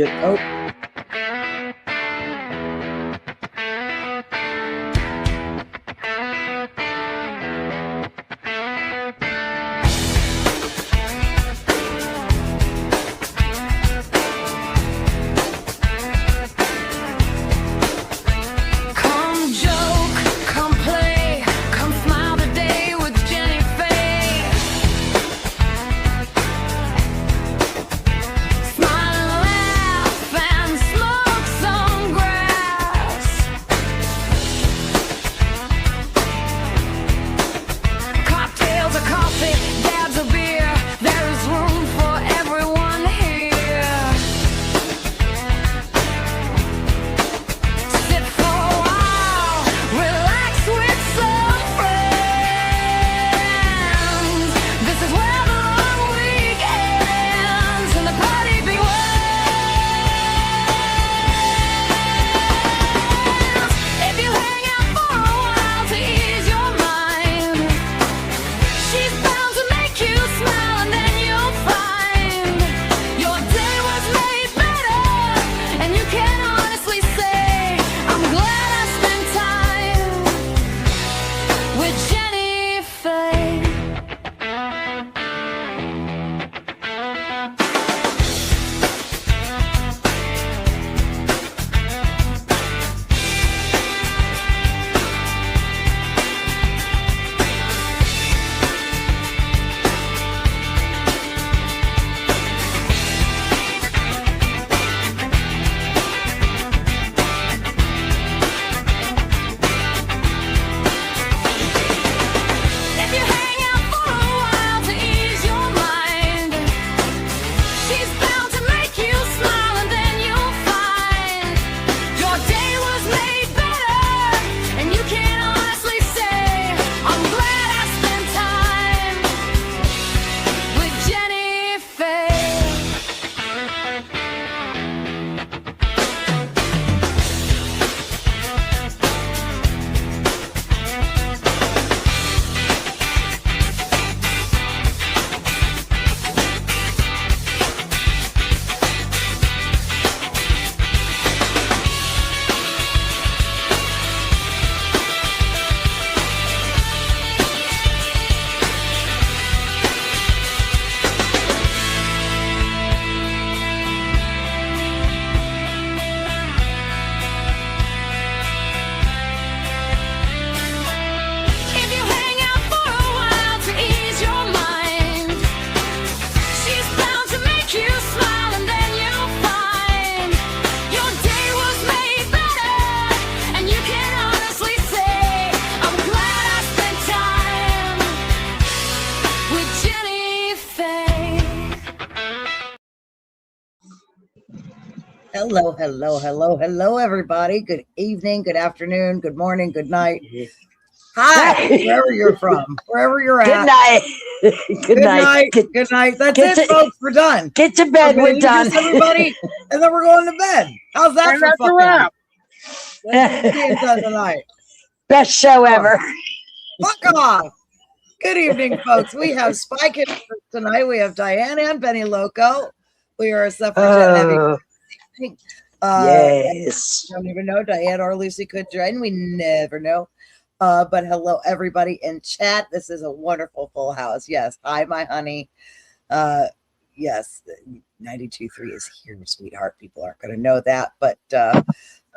Oh. Hello, hello, hello, hello, everybody. Good evening, good afternoon, good morning, good night. Hi, wherever you're from, wherever you're at. Good night. Good night. Good night. That's it, folks. We're done. Get to bed. We're done. Everybody, and then we're going to bed. How's that for fucking wrap? That's done tonight. Best show ever. Fuck off. Good evening, folks. We have Spike in tonight. We have Diane and Benny Loco. We are a suffragette heavy. Yes. I don't even know. Diane or Lucy could join. We never know. But hello, everybody in chat. This is a wonderful full house. Yes. Hi, my honey. Yes. 92.3 is here, sweetheart. People aren't going to know that. But I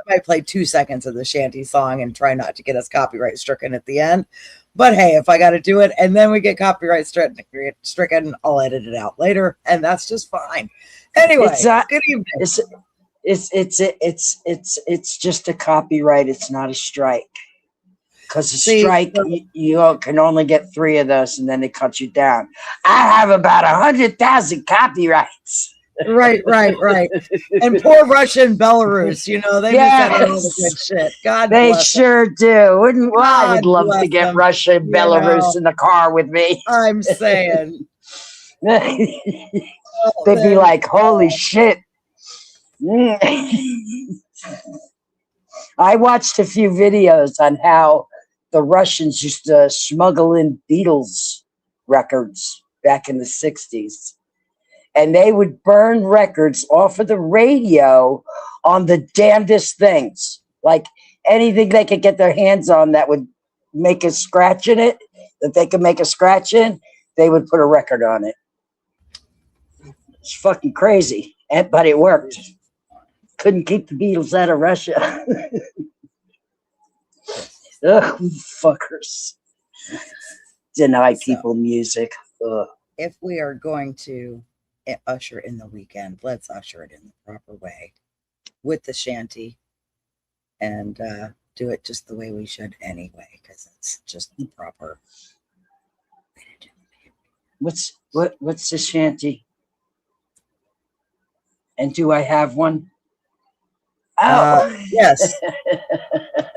might play 2 seconds of the shanty song and try not to get us copyright stricken at the end. But hey, if I got to do it and then we get copyright stricken, I'll edit it out later. And that's just fine. Anyway, good evening. It's just a copyright. It's not a strike. Because a strike, you can only get 3 of those, and then they cut you down. I have about 100,000 copyrights. Right. And poor Russia and Belarus, they miss out on all the good shit. God they bless sure them. do. I would love to get Russia and Belarus in the car with me. I'm saying. They'd be like, holy shit. I watched a few videos on how the Russians used to smuggle in Beatles records back in the 60s. and they would burn records off of the radio on the damnedest things, like anything they could get their hands on that would make a scratch in it, that they could make a scratch in, they would put a record on it. It's fucking crazy, but it worked. Couldn't keep the Beatles out of Russia. Ugh, fuckers. Deny people music. Ugh. If we are going to usher in the weekend, let's usher it in the proper way with the shanty and do it just the way we should anyway, because it's just the proper way to do it. What's the shanty? And do I have one? Oh, yes.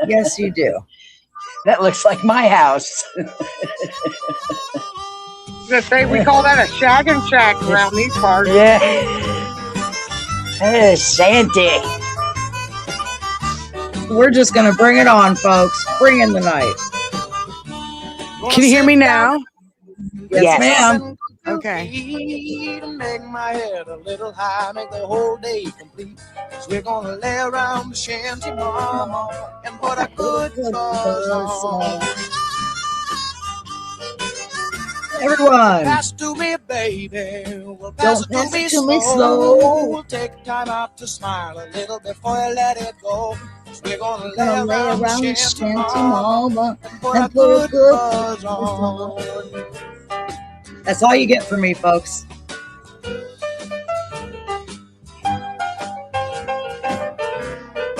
Yes, you do. That looks like my house. I was gonna say we call that a shag and shack around these parts. Yeah. Hey, Santa. We're just gonna bring it on, folks. Bring in the night. Can you hear me now? Yes, ma'am. Okay. To make my head a little high, make the whole day complete. 'Cause we're gonna lay around the shanty, mama, and put a good buzz on. Everyone, Pass to me, baby. Well, don't pass it to me slow. We'll take time out to smile a little before you let it go. 'Cause we're gonna lay Gonna lay around around the shanty, mama, and put a good buzz on. That's all you get from me, folks.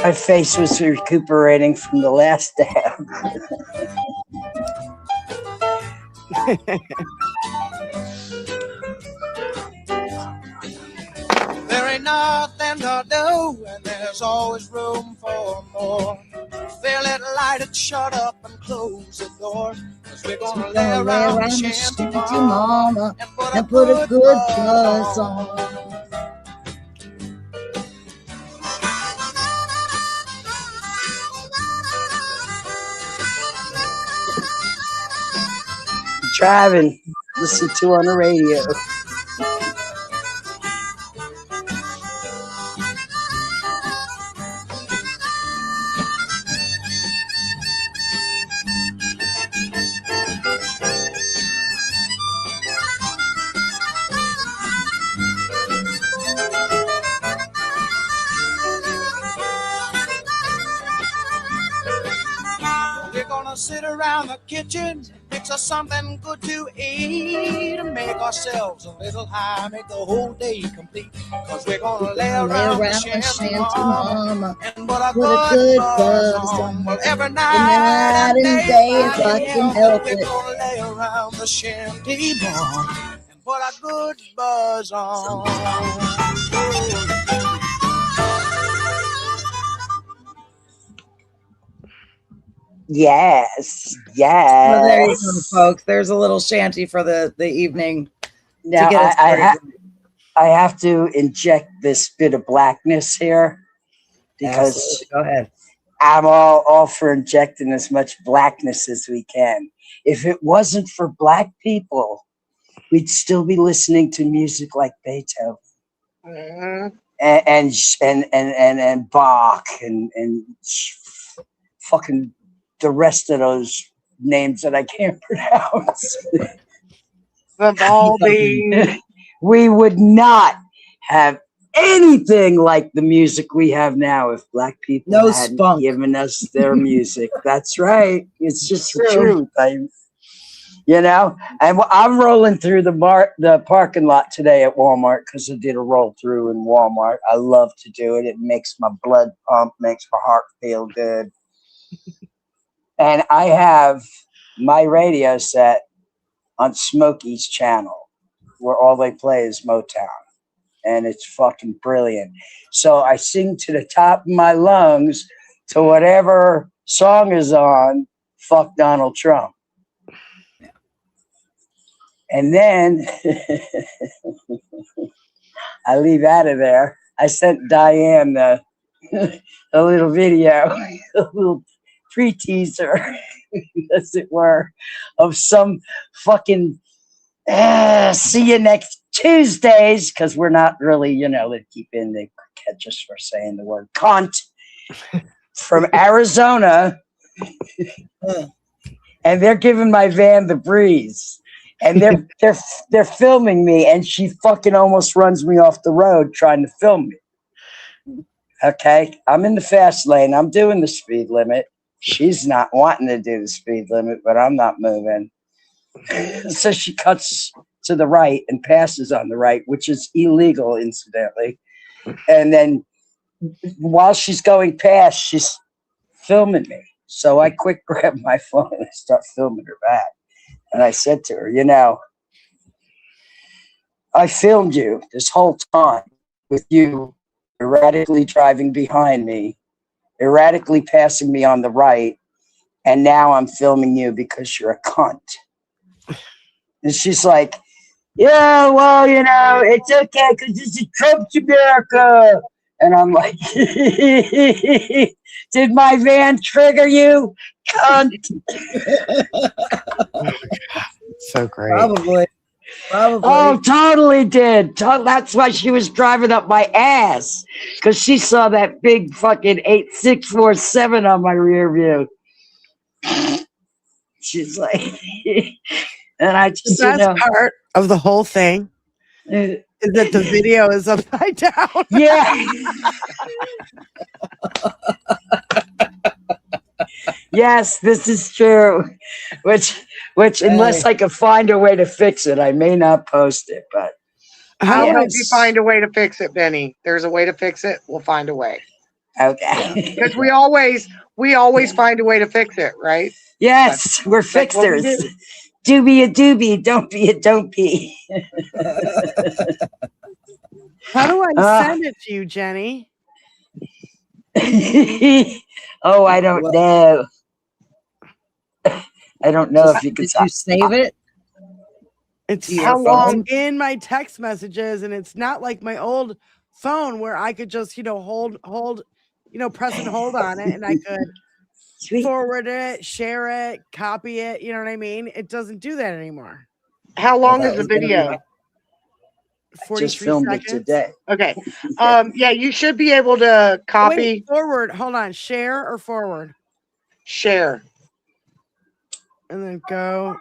My face was recuperating from the last dab. There ain't nothing to do, and there's always room for more. Feel it lighted, shut up and close the door. 'Cause we're gonna lay around the shanty, mama, and put a good buzz on. Driving, listen to on the radio. We're gonna sit around the kitchen, mix us something good to eat, and make ourselves a little high, make the whole day complete. 'Cause we're gonna lay around the shanty, mama, and put a good buzz on. Well, every night and day, if I can help it, we're gonna lay around the shanty, mama, and put a good buzz on. Yes, Well, there you go, yes. folks. There's a little shanty for the evening Now to get us started. I have to inject this bit of blackness here because Absolutely. Go ahead. I'm all for injecting as much blackness as we can. If it wasn't for black people, we'd still be listening to music like Beethoven and Bach and fucking the rest of those names that I can't pronounce. Vivaldi. We would not have anything like the music we have now if black people No hadn't spunk. given us their music. That's right. It's just the True. truth. And I'm rolling through the parking lot today at Walmart because I did a roll through in Walmart. I love to do it. It makes my blood pump, makes my heart feel good. And I have my radio set on Smokey's channel where all they play is Motown. And it's fucking brilliant. So I sing to the top of my lungs to whatever song is on, fuck Donald Trump. And then I leave out of there. I sent Diane the little video, a little pre-teaser, as it were, of some fucking see you next Tuesdays, because we're not really, they keep in, they catch us for saying the word cunt from Arizona. And they're giving my van the breeze. And they're filming me, and she fucking almost runs me off the road trying to film me. Okay, I'm in the fast lane. I'm doing the speed limit. She's not wanting to do the speed limit, but I'm not moving. So she cuts to the right and passes on the right, which is illegal, incidentally. And then while she's going past, she's filming me. So I quick grab my phone and start filming her back. And I said to her, I filmed you this whole time with you erratically driving behind me, erratically passing me on the right, and now I'm filming you because you're a cunt. And she's like, yeah, well, it's okay because this is Trump's America. And I'm like, did my van trigger you, cunt? So great. Probably. Oh, totally did. That's why she was driving up my ass, because she saw that big fucking 8647 on my rear view. She's like, and I just, the best part of the whole thing is that the video is upside down. Yeah. Yes, this is true. Which unless I can find a way to fix it, I may not post it. But I'll help you find a way to fix it, Benny. There's a way to fix it. We'll find a way. Okay. Because we always find a way to fix it, right? Yes, we're fixers. Do be a doobie, don't be a don't be. How do I send it to you, Jenny? Oh, I don't know. I don't know if you can. Did you save it? It's how long in my text messages, and it's not like my old phone where I could just hold press and hold on it, and I could forward it, share it, copy it. You know what I mean? It doesn't do that anymore. How long is the video? 43 just filmed seconds. it today. Okay. Yeah, you should be able to copy. Wait, forward. Hold on. Share or forward? Share. And then go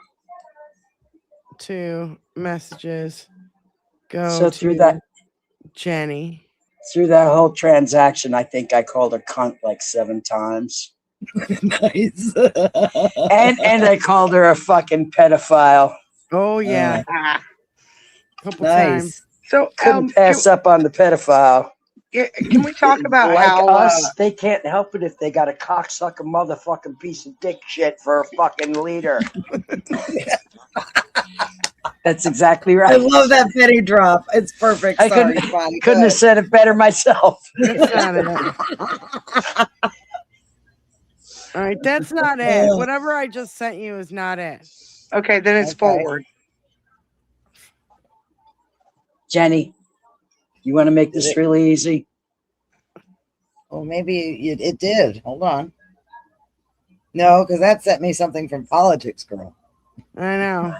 to messages. Go through that, Jenny. Through that whole transaction, I think I called her cunt like 7 times. Nice. and I called her a fucking pedophile. Oh yeah. Couple times. So couldn't pass up on the pedophile. Can we talk about like how us? They can't help it if they got a cocksucker motherfucking piece of dick shit for a fucking leader. That's exactly right. I love that Betty drop. It's perfect. I Sorry, couldn't have said it better myself. That's not it. All right, that's not it. Whatever I just sent you is not it. Okay, then it's forward. Jenny, you want to make this really easy? Well, maybe it did. Hold on. No, because that sent me something from Politics Girl. I know.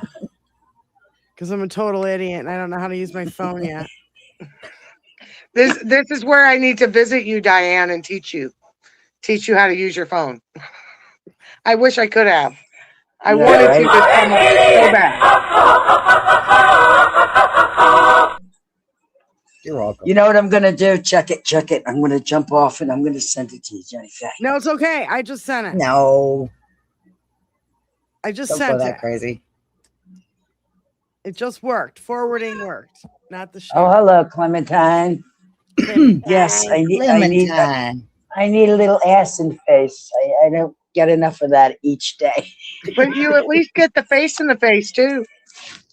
Because I'm a total idiot and I don't know how to use my phone yet. This is where I need to visit you, Diane, and teach you how to use your phone. I wish I could have. I wanted to this summer so bad. You're welcome. You know what I'm going to do? Check it. I'm going to jump off and I'm going to send it to you, Jenny. No, it's okay. I just sent it. No. I just Don't sent go it. that crazy. It just worked. Forwarding worked. Not the show. Oh, hello, Clementine. Yes, I need a little ass and face. I don't get enough of that each day. But you at least get the face in the face too.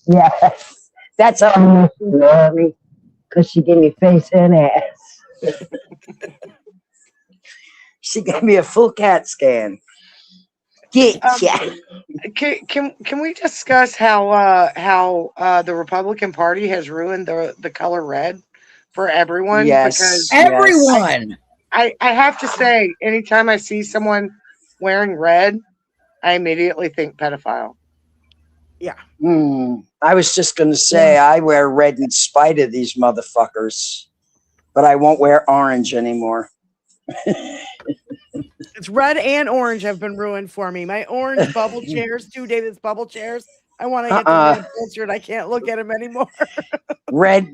Yes, that's all you love me, because she gave me face and ass. She gave me a full CAT scan. Can we discuss how the Republican Party has ruined the color red for everyone? Yes, because everyone. I have to say, anytime I see someone wearing red, I immediately think pedophile. Yeah. I was just going to say I wear red in spite of these motherfuckers, but I won't wear orange anymore. It's red and orange have been ruined for me. My orange bubble chairs, 2 David's bubble chairs. I want to get them reupholstered. I can't look at them anymore. Red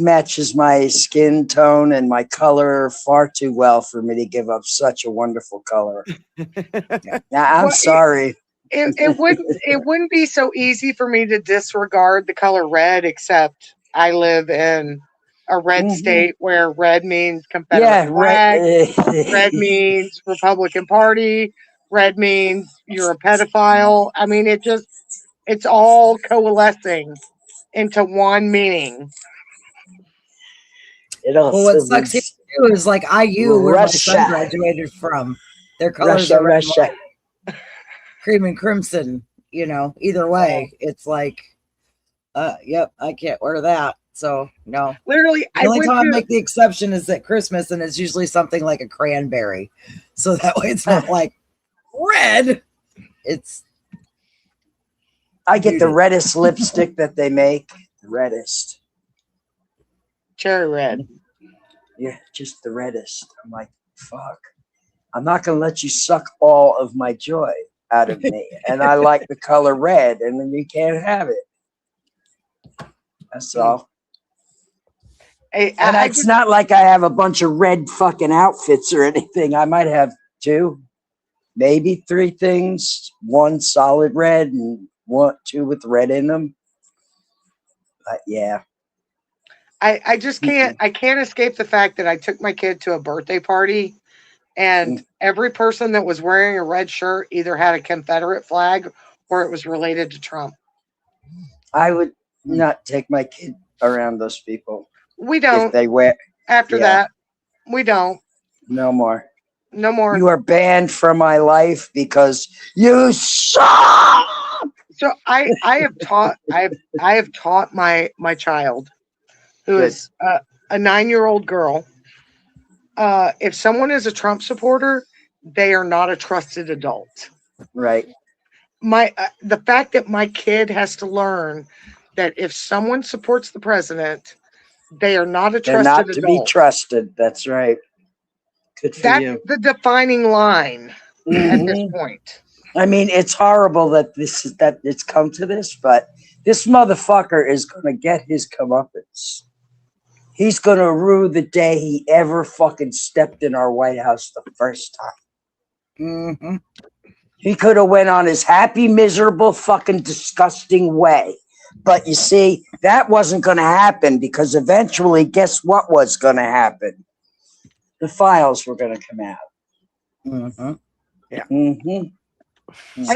matches my skin tone and my color far too well for me to give up such a wonderful color. I'm sorry. It wouldn't be so easy for me to disregard the color red, except I live in a red state where red means Confederate flag, red means Republican Party, red means you're a pedophile. I mean, it's all coalescing into one meaning. Well, what sucks here too is like IU, where my son graduated from. Their colors are red and white. Cream and crimson. You know, either way, it's like, yep, I can't wear that. So no, literally, the only time I make the exception is at Christmas, and it's usually something like a cranberry. So that way, it's not like red. It's. I get the reddest lipstick that they make. The reddest. Cherry red. Yeah, just the reddest. I'm like, fuck. I'm not going to let you suck all of my joy out of me. And I like the color red, and then you can't have it. That's all. And it's not like I have a bunch of red fucking outfits or anything. I might have 2, maybe 3 things. 1 solid red and 2 with red in them. But yeah. I just can't. I can't escape the fact that I took my kid to a birthday party, and every person that was wearing a red shirt either had a Confederate flag or it was related to Trump. I would not take my kid around those people. We don't. If they wear after that, we don't. No more. No more. You are banned from my life because you suck. So I have taught my child, who is a 9-year-old girl. If someone is a Trump supporter, they are not a trusted adult. Right. The fact that my kid has to learn that if someone supports the president, they are not a trusted adult. They're not to be trusted. That's right. Good for you. That's the defining line at this point. I mean, it's horrible that it's come to this, but this motherfucker is going to get his comeuppance. He's going to rue the day he ever fucking stepped in our White House the first time. He could have went on his happy, miserable, fucking disgusting way. But you see, that wasn't going to happen because eventually, guess what was going to happen? The files were going to come out. Yeah. I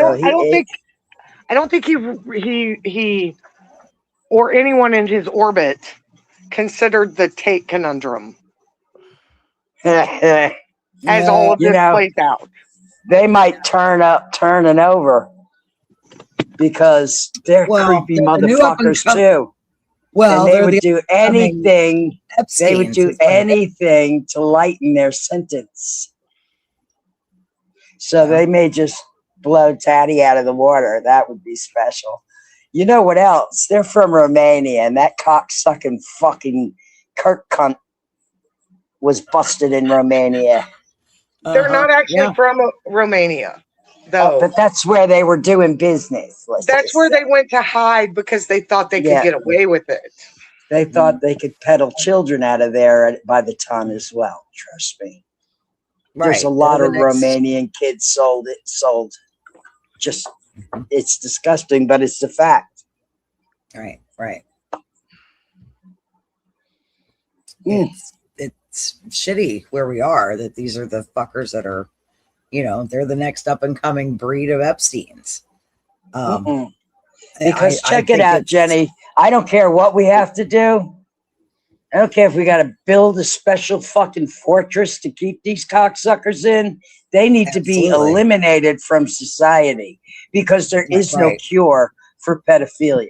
don't think he or anyone in his orbit considered the Tate conundrum as all of this plays out. They might turn and over because they're creepy motherfuckers too. Well, and they would do anything. They would do anything to lighten their sentence. So they may just blow Tatty out of the water. That would be special. You know what else? They're from Romania, and that cocksucking fucking Kirk cunt was busted in Romania. They're not actually from Romania, though. But that's where they were doing business. That's where they went to hide because they thought they could get away with it. They thought they could peddle children out of there by the ton as well. Trust me. There's a lot of Romanian kids sold. Just, it's disgusting, but it's the fact. Right. It's shitty where we are, that these are the fuckers that are, they're the next up and coming breed of Epsteins. Because check it out, Jenny. I don't care what we have to do. I don't care if we got to build a special fucking fortress to keep these cocksuckers in. They need to be eliminated from society because there is no cure for pedophilia.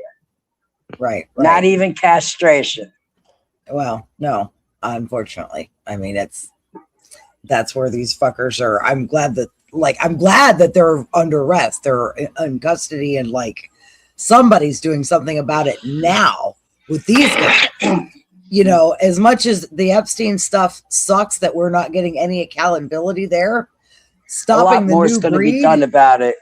Right. Not even castration. Well, no, unfortunately. I mean, that's where these fuckers are. I'm glad that they're under arrest. They're in custody and somebody's doing something about it now with these guys. You know, as much as the Epstein stuff sucks that we're not getting any accountability there, stopping a lot the more new is going to breed. be done about it.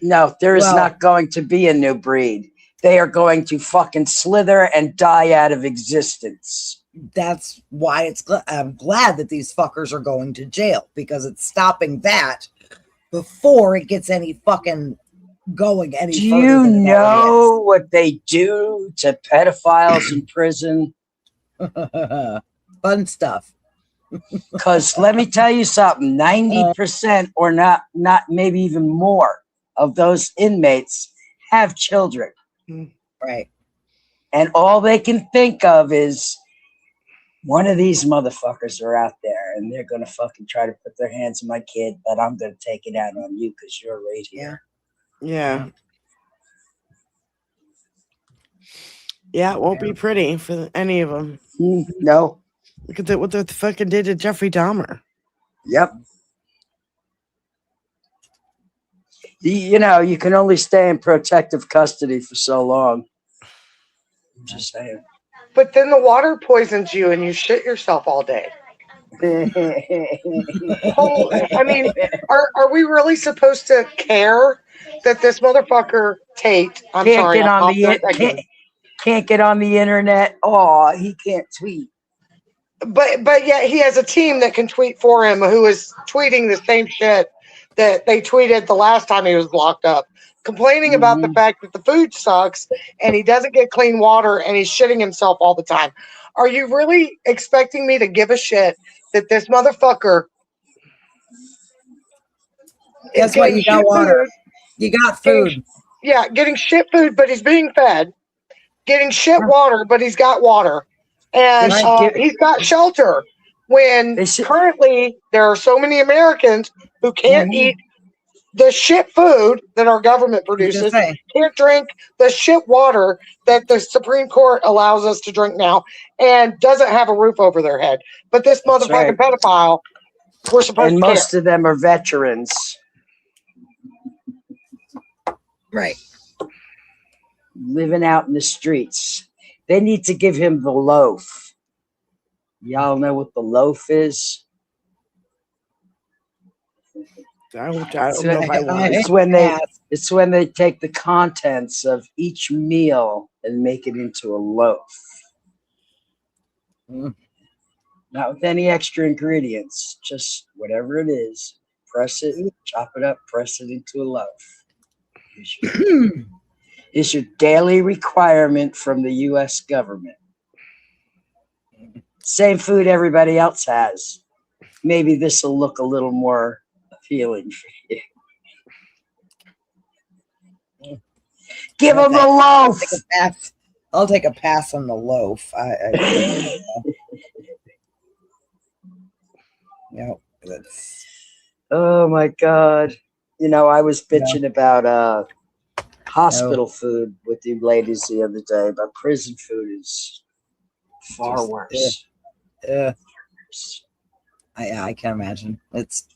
No, there is Well, not going to be a new breed. They are going to fucking slither and die out of existence. That's why I'm glad that these fuckers are going to jail, because it's stopping that before it gets any fucking going any Do further. you than it know what they do to pedophiles in prison? Fun stuff. Because let me tell you something, 90% or not maybe even more of those inmates have children. Right. And all they can think of is one of these motherfuckers are out there and they're going to fucking try to put their hands on my kid, but I'm going to take it out on you because you're right here. Yeah. Yeah, it won't be pretty for any of them. No. Look at what they fucking did to Jeffrey Dahmer. Yep. You know, you can only stay in protective custody for so long. I'm just saying. But then the water poisons you and you shit yourself all day. I mean, are we really supposed to care that this motherfucker Tate? Can't get on the internet. Oh, he can't tweet. But yet he has a team that can tweet for him, who is tweeting the same shit that they tweeted the last time he was locked up, complaining about the fact that the food sucks and he doesn't get clean water and he's shitting himself all the time. Are you really expecting me to give a shit that this motherfucker? Guess what? You got water. You got food. Getting shit food, but he's being fed. Getting shit water, but he's got water. And he's got shelter. When currently there are so many Americans who can't eat the shit food that our government produces, can't drink the shit water that the Supreme Court allows us to drink now, and doesn't have a roof over their head. But this motherfucking pedophile, we're supposed to And care. most of them are veterans. Right. Living out in the streets. They need to give him the loaf. Y'all know what the loaf is? I don't know if I want It's when they take the contents of each meal and make it into a loaf. Not with any extra ingredients, just whatever it is. Press it, chop it up, press it into a loaf. It's your daily requirement from the U.S. government. Same food everybody else has. Maybe this will look a little more appealing for you. Give them the loaf. I'll take a pass on the loaf. That's. Oh my God! You know, I was bitching about hospital food with you ladies the other day, but prison food is far worse. I can imagine. It's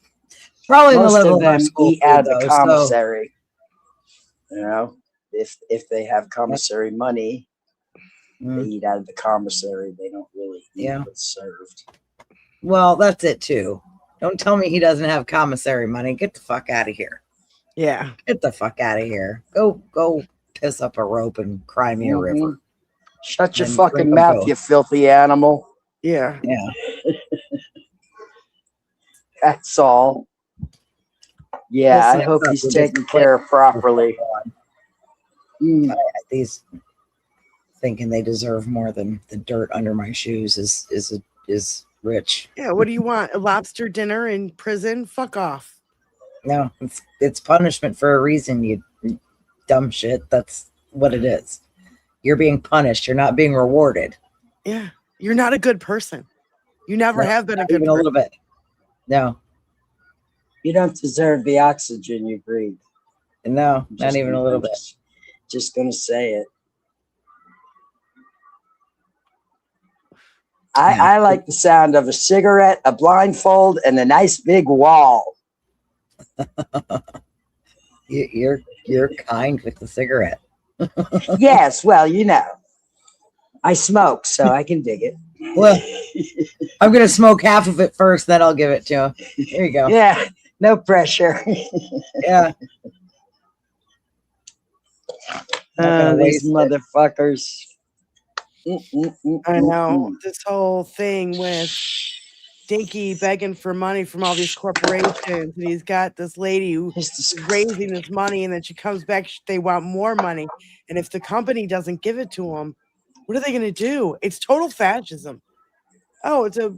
probably most the level of them eat out of the though, commissary. So. You know, if they have commissary money, they eat out of the commissary. They don't really eat what's served. Well, that's it too. Don't tell me he doesn't have commissary money. Get the fuck out of here. Yeah. Get the fuck out of here. Go piss up a rope and cry me a river. Shut your fucking mouth, you filthy animal. Yeah. Yeah. That's all. Yeah, I hope he's taken care of properly. These thinking they deserve more than the dirt under my shoes is rich. Yeah, what do you want? A lobster dinner in prison? Fuck off. No, it's punishment for a reason, you dumb shit. That's what it is. You're being punished. You're not being rewarded. Yeah. You're not a good person. You never have been a good person. A little bit. No. You don't deserve the oxygen you breathe. No, not even a little bit. Just gonna say it. I like the sound of a cigarette, a blindfold, and a nice big wall. You're kind with the cigarette. Yes, well, I smoke, so I can dig it. Well, I'm going to smoke half of it first, then I'll give it to him. There you go. Yeah, no pressure. Yeah. These motherfuckers. I know. This whole thing with Dinky begging for money from all these corporations, and he's got this lady who's raising this money, and then she comes back, they want more money, and if the company doesn't give it to them, what are they going to do? It's total fascism. Oh, it's a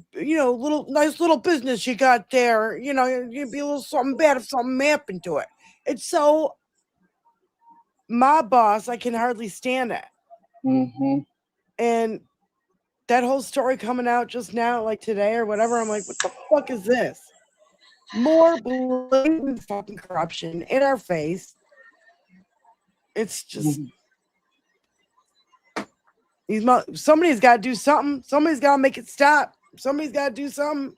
nice little business you got there. You'd be a little something bad if something happened to it. It's so mob boss, I can hardly stand it. Mm-hmm. And that whole story coming out just now, like today or whatever, I'm like, what the fuck is this? More blatant fucking corruption in our face. It's just somebody's got to do something. Somebody's got to make it stop. Somebody's got to do something.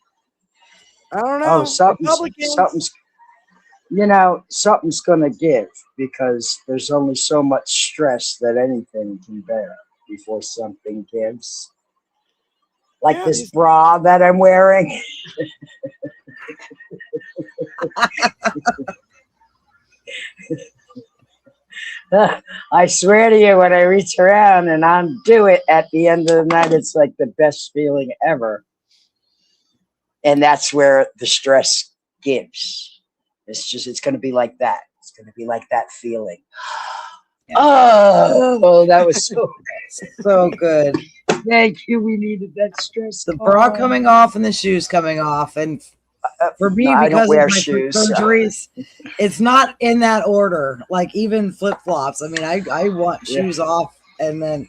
I don't know. Oh, something's going to give, because there's only so much stress that anything can bear before something gives. Like this bra that I'm wearing. I swear to you, when I reach around and undo it at the end of the night, it's like the best feeling ever. And that's where the stress gives. It's going to be like that. It's going to be like that feeling. Yeah. Oh, that was so good. Thank you. We needed that stress. The bra coming off and the shoes coming off. And for me, because of my surgeries, it's not in that order. Like even flip-flops. I mean, I want shoes off, and then,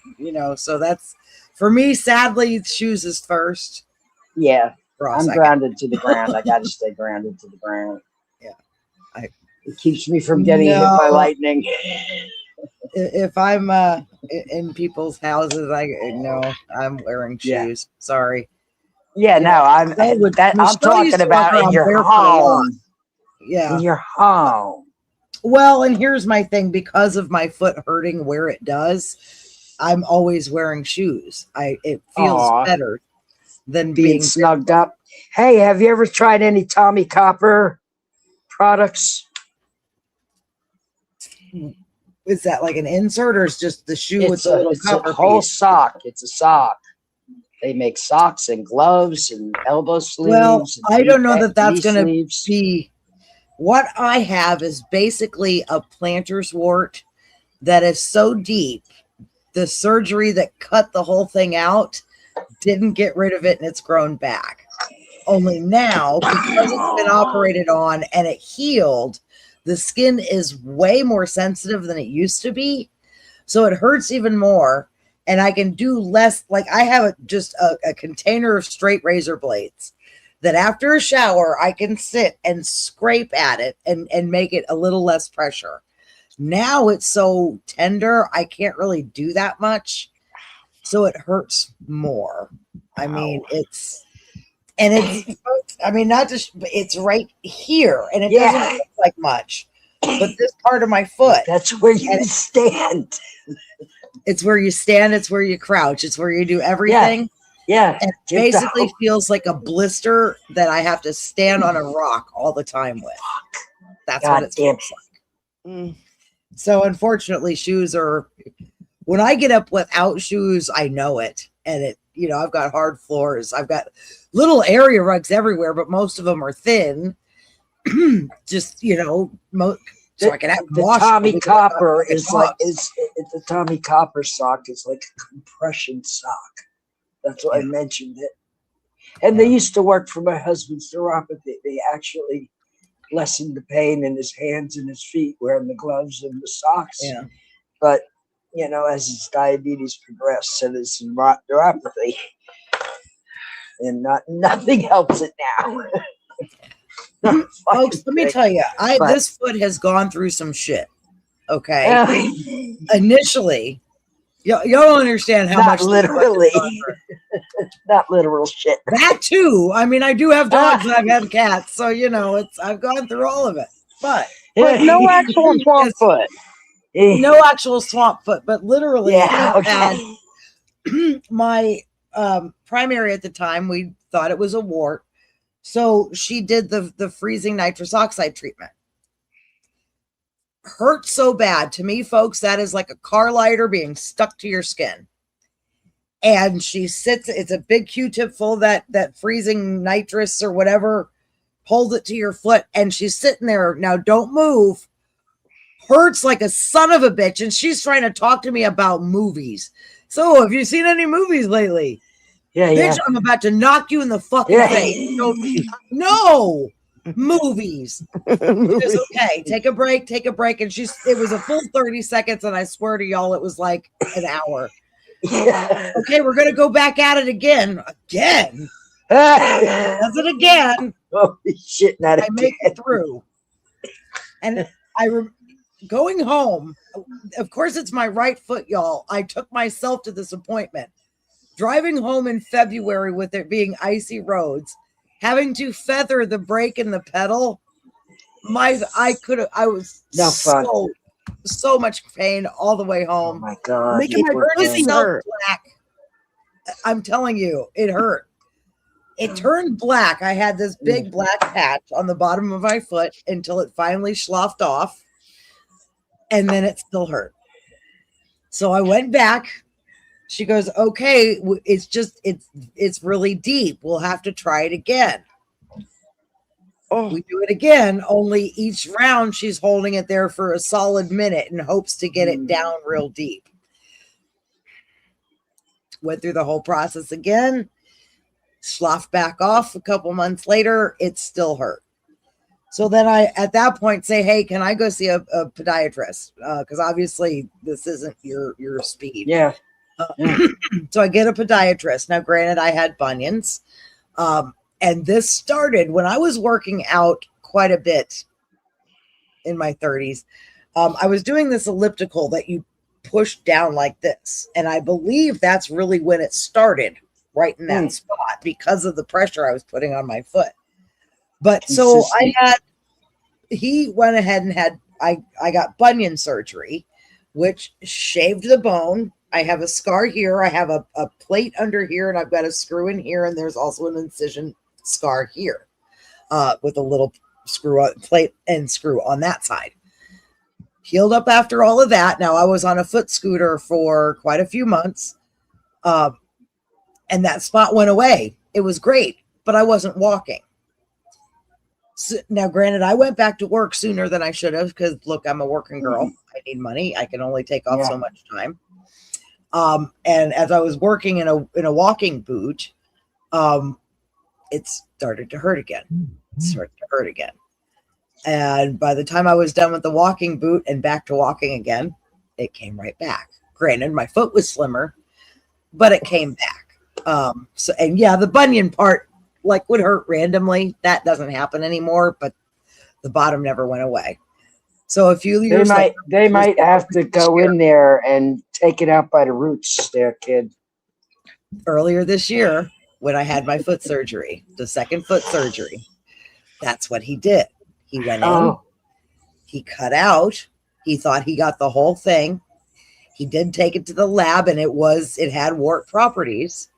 so that's, for me, sadly, shoes is first. Yeah. I'm grounded to the ground. I got to stay grounded to the ground. Yeah. It keeps me from getting hit by lightning. If I'm in people's houses, I'm wearing shoes. Yeah. Sorry. Yeah, no, I'm talking about in your home. Yeah. In your home. Well, and here's my thing, because of my foot hurting where it does, I'm always wearing shoes. It feels better than being snugged up. Hey, have you ever tried any Tommy Copper products? Is that like an insert, or is just the shoe with the little copper piece? It's a whole piece? sock. It's a sock. They make socks and gloves and elbow sleeves. Well, I don't know that that's going to be. What I have is basically a planter's wart that is so deep, the surgery that cut the whole thing out didn't get rid of it, and it's grown back. Only now, because it's been operated on and it healed, the skin is way more sensitive than it used to be. So it hurts even more. And I can do less. Like I have just a container of straight razor blades that after a shower, I can sit and scrape at it and make it a little less pressure. Now it's so tender, I can't really do that much. So it hurts more. I mean, not just, it's right here, and it doesn't look like much, but this part of my foot. That's where you stand. It's where you stand. It's where you crouch. It's where you do everything. Yeah. And it basically feels like a blister that I have to stand on a rock all the time with. That's what it feels like. So unfortunately, shoes are, when I get up without shoes, I know it. And I've got hard floors. I've got little area rugs everywhere, but most of them are thin. Just, so I can have the Tommy Copper is like the Tommy Copper sock is like a compression sock. That's why I mentioned it. And they used to work for my husband's neuropathy. They actually lessened the pain in his hands and his feet wearing the gloves and the socks. Yeah. But as his diabetes progressed, so there's some neuropathy, and nothing helps it now. Folks, let me tell you, this foot has gone through some shit. Okay. Initially, y'all don't understand how much. Literally. Not literal shit. That too. I mean, I do have dogs and I've had cats, so I've gone through all of it. But no actual 12 foot. No actual swamp foot, but literally Yeah, had okay. my primary at the time, we thought it was a wart. So she did the freezing nitrous oxide treatment. Hurt so bad. To me, folks, that is like a car lighter being stuck to your skin. And she sits, it's a big Q-tip full of that freezing nitrous or whatever, holds it to your foot, and she's sitting there. Now, don't move. Hurts like a son of a bitch, and she's trying to talk to me about movies. So, have you seen any movies lately? Yeah, Bitch, yeah. I'm about to knock you in the fucking face. No movies. She goes, okay, take a break. And it was a full 30 seconds, and I swear to y'all, it was like an hour. Yeah. Okay, we're gonna go back at it again. Does it again. Holy shit, not I make it through. And going home, of course it's my right foot, y'all. I took myself to this appointment. Driving home in February with it being icy roads, having to feather the brake and the pedal. I was no fun. So much pain all the way Oh home. my God. Making my pussy hurt. Black. I'm telling you, it hurt. It turned black. I had this big black patch on the bottom of my foot until it finally sloughed off. And then it still hurt. So I went back. She goes, okay, it's really deep. We'll have to try it again. Oh. We do it again, only each round she's holding it there for a solid minute and hopes to get it down real deep. Went through the whole process again, sloughed back off. A couple months later, it still hurt. So then I, at that point, say, hey, can I go see a podiatrist? Because obviously this isn't your speed. Yeah. So I get a podiatrist. Now, granted, I had bunions. And this started when I was working out quite a bit in my 30s. I was doing this elliptical that you push down like this. And I believe that's really when it started, right in that spot, because of the pressure I was putting on my foot. But so he went ahead and I got bunion surgery, which shaved the bone. I have a scar here. I have a plate under here, and I've got a screw in here. And there's also an incision scar here with a little plate and screw on that side. Healed up after all of that. Now I was on a foot scooter for quite a few months. And that spot went away. It was great, but I wasn't walking. So, now, granted, I went back to work sooner than I should have because, look, I'm a working girl. I need money. I can only take off so much time. And as I was working in a walking boot, it started to hurt again. And by the time I was done with the walking boot and back to walking again, it came right back. Granted, my foot was slimmer, but it came back. The bunion part would hurt randomly. That doesn't happen anymore, but the bottom never went away. So a few years they might have to go in there and take it out by the roots there, kid. Earlier this year, when I had my foot surgery, the second foot surgery, that's what he did. He went in, he cut out, he thought he got the whole thing. He did take it to the lab, and it had wart properties.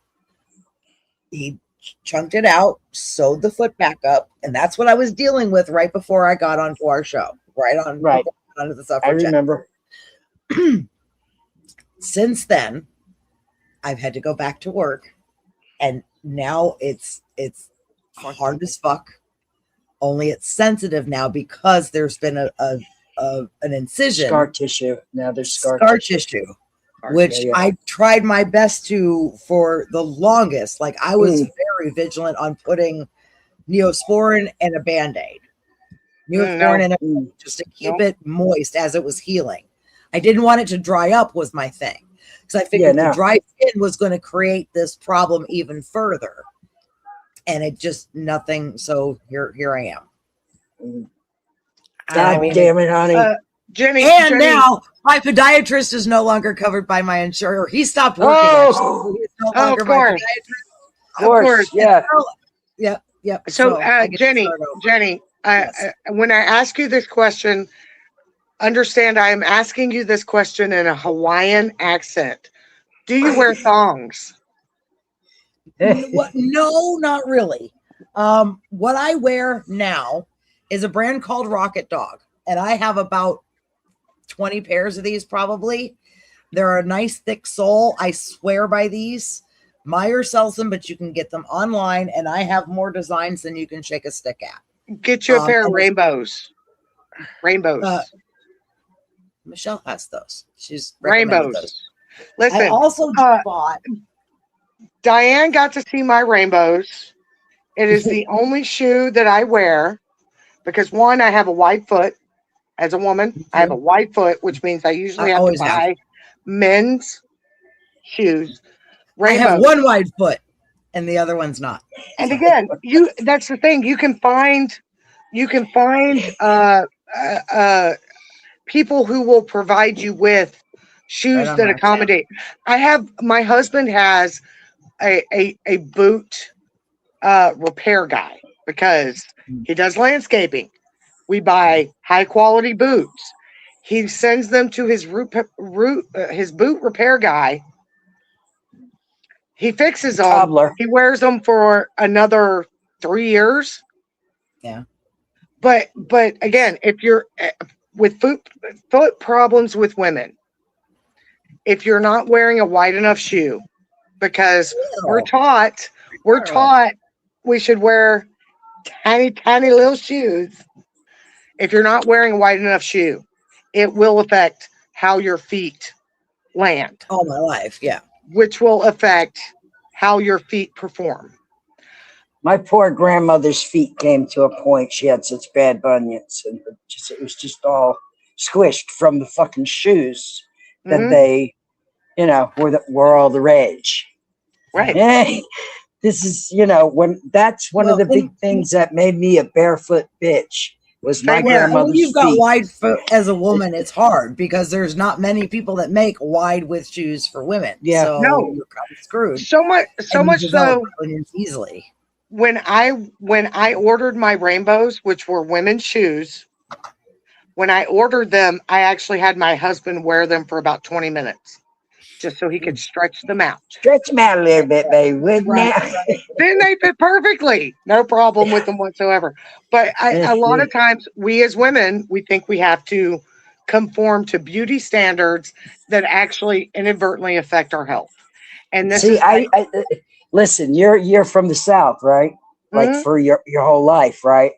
He chunked it out, sewed the foot back up, and that's what I was dealing with right before I got onto our show. Right. Onto the suffragette. I remember. Since then, I've had to go back to work, and now it's hard as fuck. Only it's sensitive now because there's been an incision. Scar tissue. Now there's scar tissue. Which I tried my best to for the longest. Like I was very vigilant on putting Neosporin and a Band-Aid. Neosporin and a Band-Aid just to keep it moist as it was healing. I didn't want it to dry up was my thing. Because I figured the dry skin was going to create this problem even further. And it just nothing. So here I am. God damn it, honey. Jenny. Now my podiatrist is no longer covered by my insurer. He stopped working. He's no longer my podiatrist. Of course, yeah. Yep. So, Jenny, when I ask you this question, understand I am asking you this question in a Hawaiian accent. Do you wear thongs? What? No, not really. What I wear now is a brand called Rocket Dog, and I have about 20 pairs of these probably. They're a nice thick sole. I swear by these. Meyer sells them, but you can get them online, and I have more designs than you can shake a stick at. Get you a pair of rainbows. Michelle has those. She's rainbows. Those. Listen, I also bought. Diane got to see my rainbows. It is the only shoe that I wear because one, I have a wide foot. As a woman, I have a wide foot, which means I usually have to buy men's shoes. Rainbows. I have one wide foot, and the other one's not. And again, that's the thing. You can find people who will provide you with shoes that accommodate. My husband has a boot repair guy because he does landscaping. We buy high quality boots. He sends them to his his boot repair guy. He fixes them. Cobbler. He wears them for another 3 years. Yeah. But again, if you're with foot problems with women, if you're not wearing a wide enough shoe, because we're taught we should wear tiny little shoes. If you're not wearing a wide enough shoe, it will affect how your feet land. All my life, yeah. Which will affect how your feet perform. My poor grandmother's feet came to a point. She had such bad bunions, and it was just all squished from the fucking shoes that they, were all the rage. Right. Hey, this is, when that's one of the big things that made me a barefoot bitch. Was my grandmother's when you've got feet. wide foot as a woman, it's hard because there's not many people that make wide width shoes for women. Yeah, so you're kind of screwed. So much so easily. When I ordered my rainbows, which were women's shoes, when I ordered them, I actually had my husband wear them for about 20 minutes, just so he could stretch them out. Stretch them out a little bit, baby. Then they fit perfectly. No problem with them whatsoever. But a lot of times, we as women, we think we have to conform to beauty standards that actually inadvertently affect our health. And this listen, you're from the South, right? Like for your whole life, right?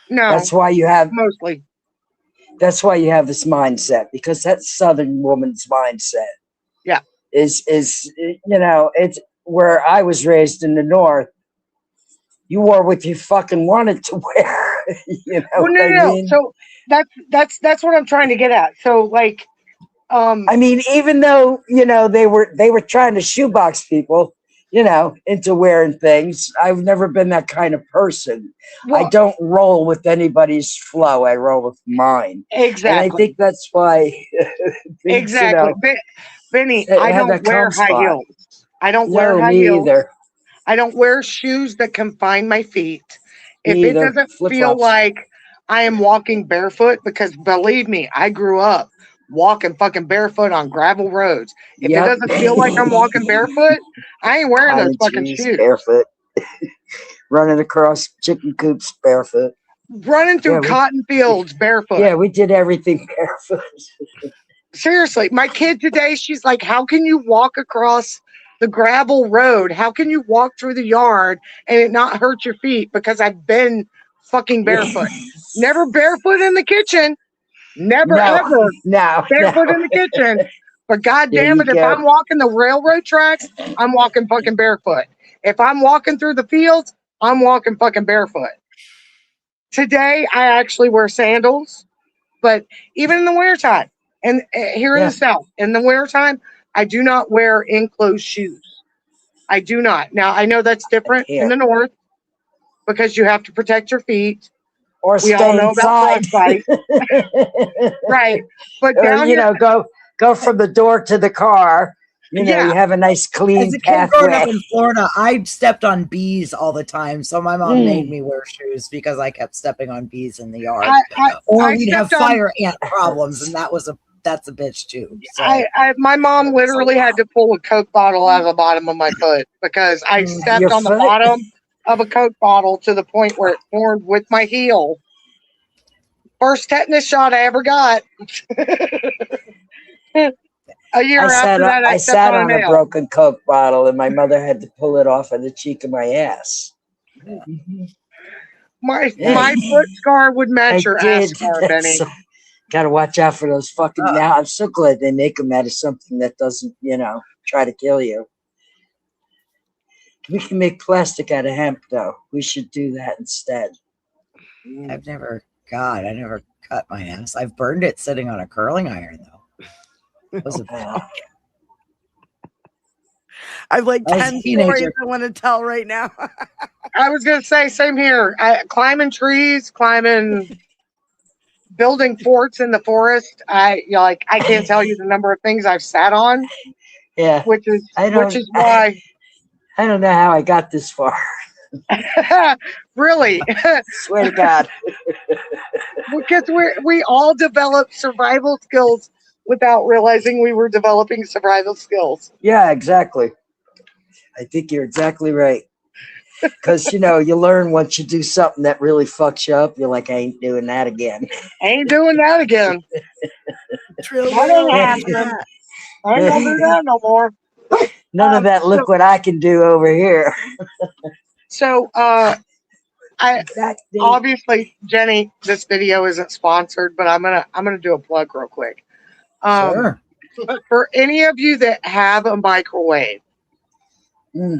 No. That's why you have mostly. That's why you have this mindset, because that Southern woman's mindset. Yeah. Is it's where I was raised in the North. You wore what you fucking wanted to wear. I mean? So that's what I'm trying to get at. So like, I mean, even though they were trying to shoebox people, into wearing things. I've never been that kind of person. Well, I don't roll with anybody's flow. I roll with mine. Exactly. And I think that's why. Exactly. Benny, I don't wear high heels. I don't wear high heels. Either. I don't wear shoes that confine my feet. If it doesn't feel like I am walking barefoot, because believe me, I grew up walking fucking barefoot on gravel roads. If it doesn't feel like I'm walking barefoot, I ain't wearing those fucking shoes. Barefoot. Running across chicken coops barefoot. Running through cotton fields barefoot. Yeah, we did everything barefoot. Seriously, my kid today, she's like, how can you walk across the gravel road? How can you walk through the yard and it not hurt your feet? Because I've been fucking barefoot. Never barefoot in the kitchen. Never ever barefoot in the kitchen. But God damn it, if I'm walking the railroad tracks, I'm walking fucking barefoot. If I'm walking through the fields, I'm walking fucking barefoot. Today, I actually wear sandals, but even in the wintertime, and here in the South, in the wintertime, I do not wear enclosed shoes. I do not. Now, I know that's different in the North because you have to protect your feet. Or we all know about frostbite. Right. But down here, go from the door to the car You know, you have a nice As clean a kid growing up pathway. in Florida, I stepped on bees all the time. So my mom made me wear shoes because I kept stepping on bees in the yard. Or we'd have fire ant problems, and that's a bitch too. So my mom literally had to pull a Coke bottle out of the bottom of my foot because I stepped Your on the foot? bottom of a Coke bottle to the point where it formed with my heel. First tetanus shot I ever got. A year after that, I sat on a nail. broken Coke bottle, and my mother had to pull it off of the cheek of my ass. My foot scar would match your ass scar, Benny. Got to watch out for those fucking. Now I'm so glad they make them out of something that doesn't, try to kill you. We can make plastic out of hemp, though. We should do that instead. I never cut my ass. I've burned it sitting on a curling iron, though. It was I have like 10 stories I want to tell right now. I was going to say, same here. Climbing trees, building forts in the forest. I can't tell you the number of things I've sat on. Yeah. Which is why. I don't know how I got this far. Really? Swear to God. Because we all developed survival skills without realizing we were developing survival skills. Yeah, exactly. I think you're exactly right. Because, you learn once you do something that really fucks you up, you're like, I ain't doing that again. Ain't doing that again. That ain't happening. I ain't gonna do that no more. None of that, look what I can do over here. So, obviously, Jenny, this video isn't sponsored, but I'm gonna do a plug real quick. Sure. For any of you that have a microwave,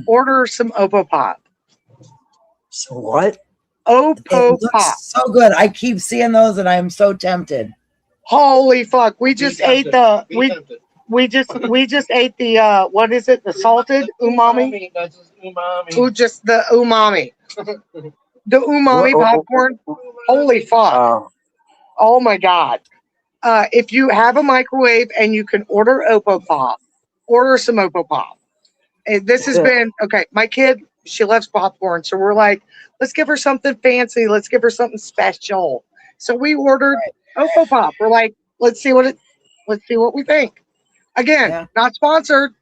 order some Oppo Pop. So what? Oppo Pop. So good. I keep seeing those, and I am so tempted. Holy fuck! We just ate the we just ate the what is it? The salted umami. Just the umami. The umami popcorn. Holy fuck! Oh my god! If you have a microwave and you can order Oppo Pop, order some Oppo Pop. And this has been okay. My kid, she loves popcorn, so we're like, let's give her something fancy. Let's give her something special. So we ordered Oppo Pop. We're like, let's see what we think. Again, not sponsored.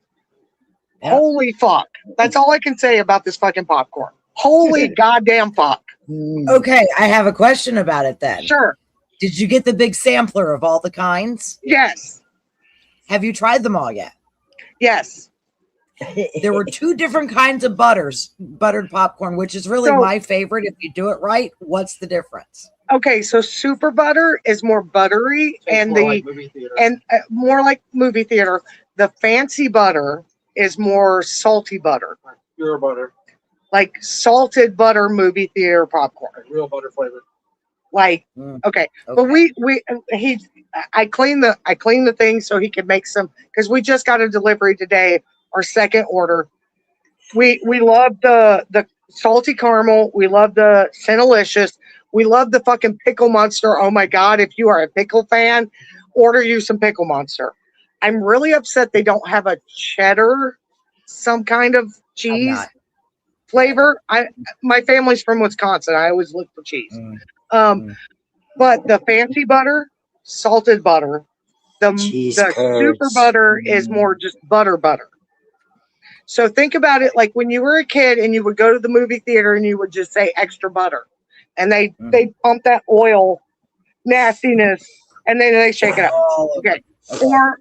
Yeah. Holy fuck! That's all I can say about this fucking popcorn. Holy goddamn fuck! Okay, I have a question about it then. Sure. Did you get the big sampler of all the kinds? Yes. Have you tried them all yet? Yes. There were 2 different kinds of buttered popcorn, which is really my favorite. If you do it right, what's the difference? Okay, so super butter is more buttery and more like movie theater. The fancy butter is more salty butter. Pure butter. Like salted butter movie theater popcorn. Like real butter flavor. Like okay. But I cleaned the thing so he could make some, because we just got a delivery today, our second order. We love the salty caramel, we love the Cinnalicious, we love the fucking Pickle Monster. Oh my god, if you are a pickle fan, order you some Pickle Monster. I'm really upset they don't have a cheddar, some kind of cheese flavor. My family's from Wisconsin. I always look for cheese. But the fancy butter, salted butter, the super butter is more just butter. So think about it like when you were a kid and you would go to the movie theater and you would just say extra butter, and they pump that oil nastiness and then they shake it up. Okay.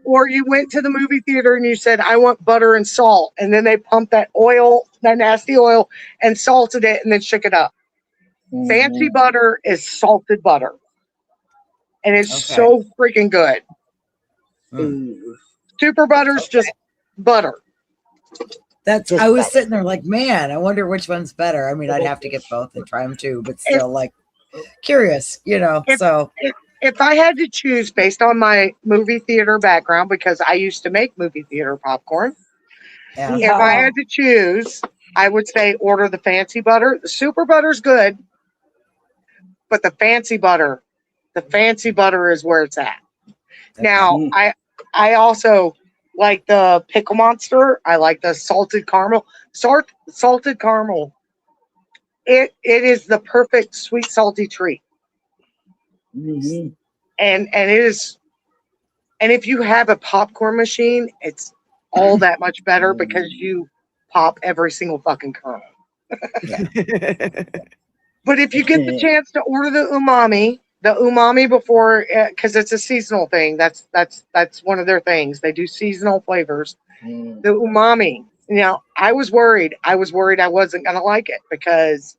Or you went to the movie theater and you said, I want butter and salt, and then they pumped that oil, that nasty oil, and salted it and then shook it up. Fancy butter is salted butter. And it's so freaking good. Super butter's just butter. I was sitting there like, man, I wonder which one's better. I mean, I'd have to get both and try them too, but still, like, curious, If I had to choose based on my movie theater background, because I used to make movie theater popcorn, if I had to choose, I would say order the fancy butter. The super butter's good, but the fancy butter is where it's at. Now, I also like the pickle monster. I like the salted caramel. Salted caramel. It is the perfect sweet salty treat. Mhm. And it is, and if you have a popcorn machine, it's all that much better because you pop every single fucking kernel. But if you get the chance to order the umami before, because it's a seasonal thing. That's one of their things. They do seasonal flavors. The umami. Now, I was worried. I wasn't gonna like it because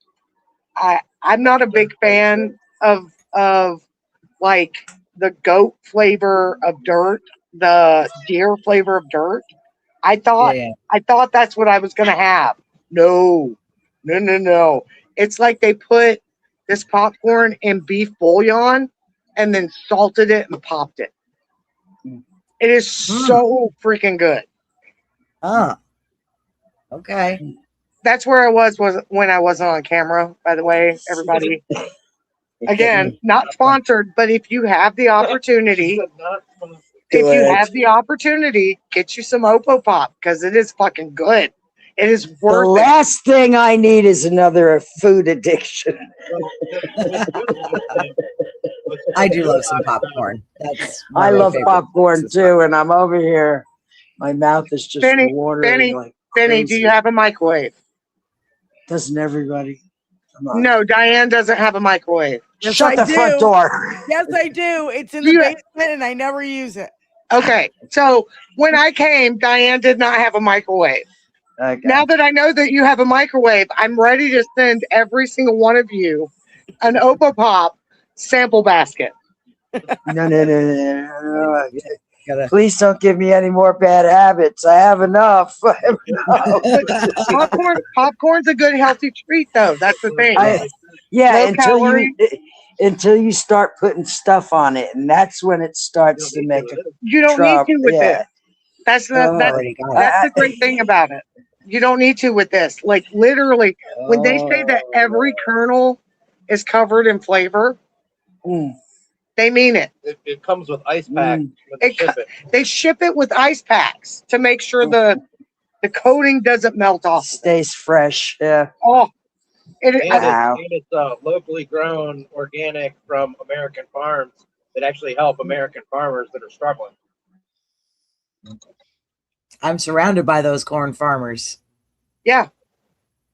I'm not a big fan of like the goat flavor of dirt, the deer flavor of dirt. I thought Yeah. I thought that's what I was gonna have. No. It's like they put this popcorn in beef bouillon and then salted it and popped it. It is so freaking good. Oh. Okay. That's where I was when I wasn't on camera, by the way, everybody. Again, not sponsored, but if you have the opportunity, get you some Oppo Pop because it is fucking good. It is The worth it. last thing I need is another food addiction. I do love some popcorn. That's I love favorite popcorn things. too, and I'm over here. My mouth is just watering like Benny, crazy. do you have a microwave? Doesn't everybody? Come on. No, Diane doesn't have a microwave. Yes, Shut I the front do. door. Yes, I do. It's in Do the you- basement and I never use it. Okay, so when I came, Diane did not have a microwave. Okay. Now that I know that you have a microwave, I'm ready to send every single one of you an Oppo Pop sample basket. No. Gotta- Please don't give me any more bad habits. I have enough. Popcorn's a good healthy treat, though. That's the thing. Yeah, Low until you start putting stuff on it, and that's when it starts to make a You don't need to with yeah. this. That's Already got it. that's the great thing about it. You don't need to with this. Like literally, when they say that every kernel is covered in flavor, they mean it. It comes with ice pack. They ship it with ice packs to make sure the coating doesn't melt off. Stays fresh. Yeah. Oh, And it's locally grown, organic from American farms that actually help American farmers that are struggling. I'm surrounded by those corn farmers. Yeah.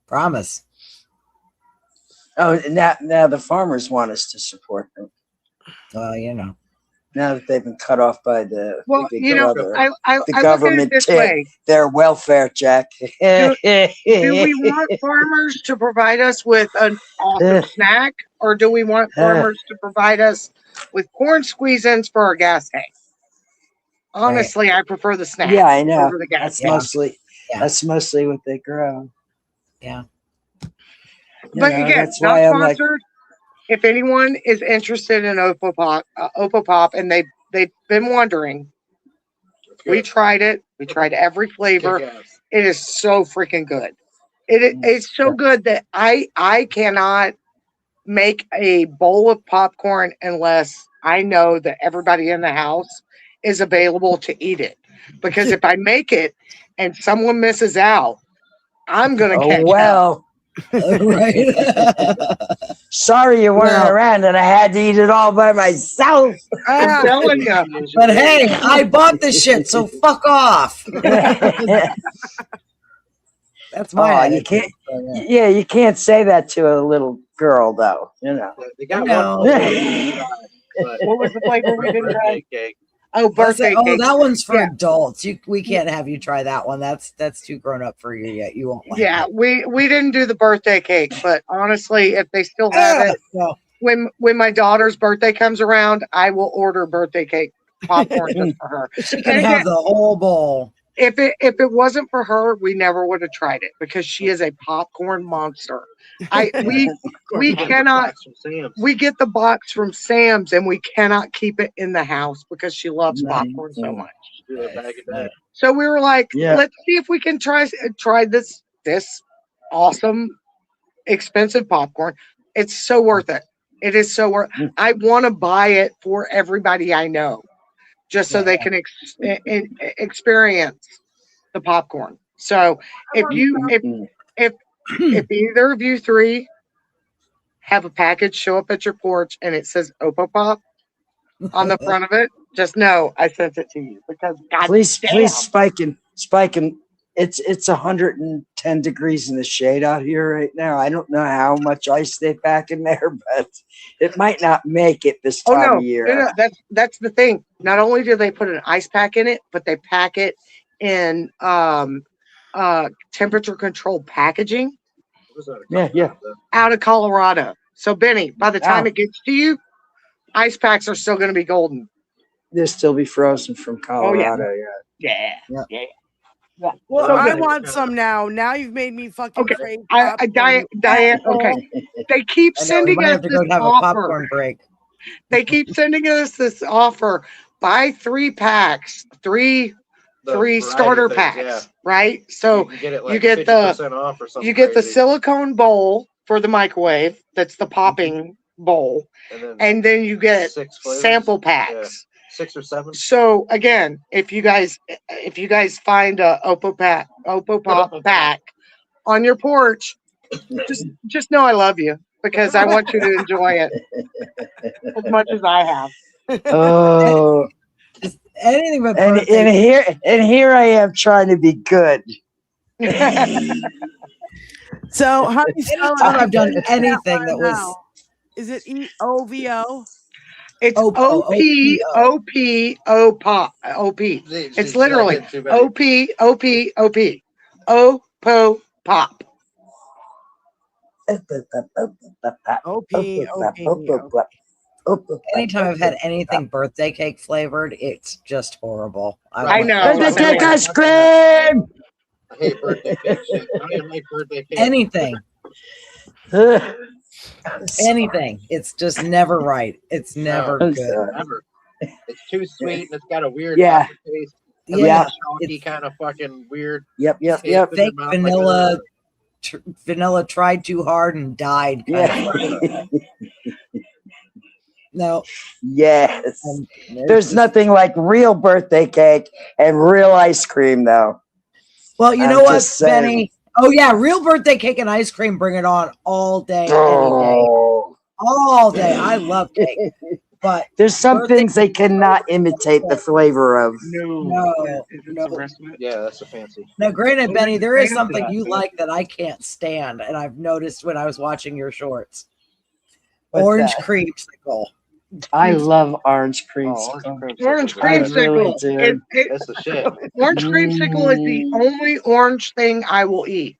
Promise. Oh, now the farmers want us to support them. Well, you know. Now that they've been cut off by the big brother, the government take their welfare check. Do we want farmers to provide us with an awesome snack, or do we want farmers to provide us with corn squeeze-ins for our gas tank? Honestly, I prefer the snack. Yeah, I know. Over the gas That's mostly what they grow. Yeah. But again, not sponsored. If anyone is interested in Oppo Pop, and they've been wondering, we tried it. We tried every flavor. It is so freaking good. It's so good that I cannot make a bowl of popcorn unless I know that everybody in the house is available to eat it. Because if I make it and someone misses out, I'm gonna catch well. Right. Sorry you weren't around and I had to eat it all by myself. I'm telling you. But hey, I bought this shit, so fuck off. That's my you can't. Yeah, you can't say that to a little girl, though. You know. They got What was the flavor we didn't try? Cake. Oh, birthday cake. That one's for adults. We can't have you try that one. That's too grown up for you yet. You won't like it. We didn't do the birthday cake, but honestly, if they still have it, when my daughter's birthday comes around, I will order birthday cake popcorn just for her. She can have the whole bowl. If it wasn't for her, we never would have tried it because she is a popcorn monster. We cannot. We get the box from Sam's and we cannot keep it in the house because she loves popcorn so much. So we were like, let's see if we can try this awesome, expensive popcorn. It's so worth it. It is so worth. I want to buy it for everybody I know, just so they can experience the popcorn. So if either of you three have a package show up at your porch and it says Opo Pop on the front of it, just know I sent it to you because please spike him. It's 110 degrees in the shade out here right now. I don't know how much ice they pack in there, but it might not make it this time of year. No, that's the thing. Not only do they put an ice pack in it, but they pack it in temperature controlled packaging. Yeah. Out of Colorado. So Benny, by the time it gets to you, ice packs are still going to be golden. They'll still be frozen from Colorado. Yeah. Well, So I good. want some now. Now you've made me fucking crave. Diane, okay. They keep sending us have to go this have a offer. popcorn break. They keep sending us this offer. Buy 3 packs, three starter packs, right? So you get the silicone bowl for the microwave. That's the popping bowl, and then you get sample packs. 6 or 7. So again, if you guys find a Oppo Pop pack on your porch, just know I love you because I want you to enjoy it as much as I have. Oh, anything but and here I am trying to be good. So how do you spell Anytime I've done anything that was, now? Is it EOVO? It's O-P-O-P-O pop. O-P. It's literally O-P-O-P-O-P. O-Po pop. O-P. anytime I've had anything birthday cake flavored, it's just horrible. I know. Birthday cake ice cream. I hate birthday cake shit. I don't even like birthday cake. Anything. It's just never right. It's never good. Never. It's too sweet and it's got a weird taste. Chalky kind of fucking weird. Yep. Fake vanilla. Vanilla tried too hard and died. No. Yes. There's nothing like real birthday cake and real ice cream, though. Well, you know what, Benny? Oh, yeah. Real birthday cake and ice cream. Bring it on all day, any day. All day. I love cake. But there's some things they cannot imitate the flavor of. No. Yeah, that's a fancy. Now, granted, Benny, there is something you like that I can't stand, and I've noticed when I was watching your shorts. Orange creamsicle. I love orange creamsicle. Orange creamsicle. That's the shit. Orange creamsicle is the only orange thing I will eat.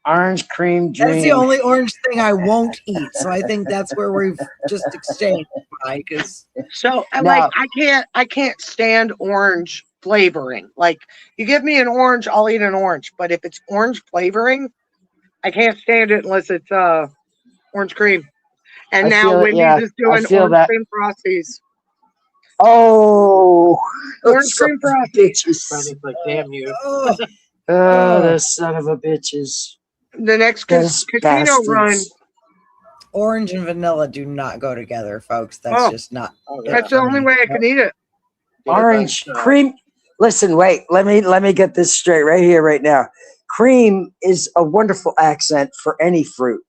Orange cream dream. That's the only orange thing I won't eat. So I think that's where we've just exchanged. So I can't stand orange flavoring. Like you give me an orange, I'll eat an orange. But if it's orange flavoring, I can't stand it unless it's orange cream. And now Wendy's is doing orange cream frosties. Oh, orange cream frosties. It's like, damn you. The son of a bitches. The next casino run. Orange and vanilla do not go together, folks. That's just not. That's the only way I can eat it. Orange cream. Listen, wait. Let me get this straight right here, right now. Cream is a wonderful accent for any fruit.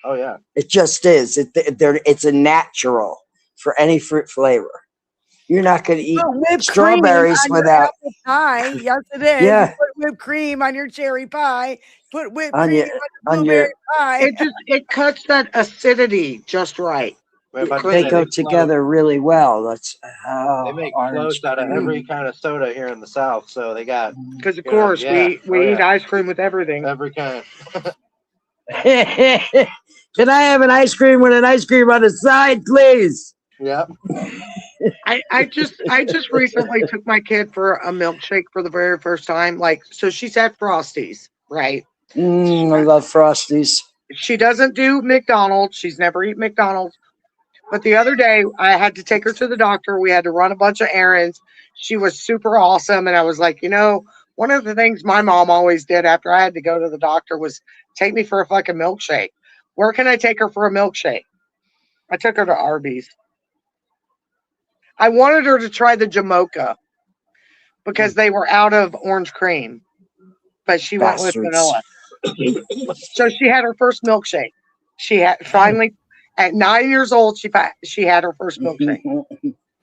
Oh yeah, it just is. It's a natural for any fruit flavor. You're not going to eat strawberries without apple pie. Yes, it is. Yeah. Put whipped cream on your cherry pie. Put whipped cream on your blueberry pie. It cuts that acidity just right. They go together really well. That's how they make floats out of every kind of soda here in the South. So they got because of course we eat ice cream with everything. Every kind. Can I have an ice cream with an ice cream on the side, please? Yep. I just recently took my kid for a milkshake for the very first time. So she's at Frosties, right? I love Frosties. She doesn't do McDonald's. She's never eaten McDonald's. But the other day, I had to take her to the doctor. We had to run a bunch of errands. She was super awesome. And I was like, one of the things my mom always did after I had to go to the doctor was take me for a fucking milkshake. Where can I take her for a milkshake? I took her to Arby's. I wanted her to try the Jamocha because they were out of orange cream, but she went with Bastards. vanilla. So she had her first milkshake. She had finally at 9 years old. She had her first milkshake.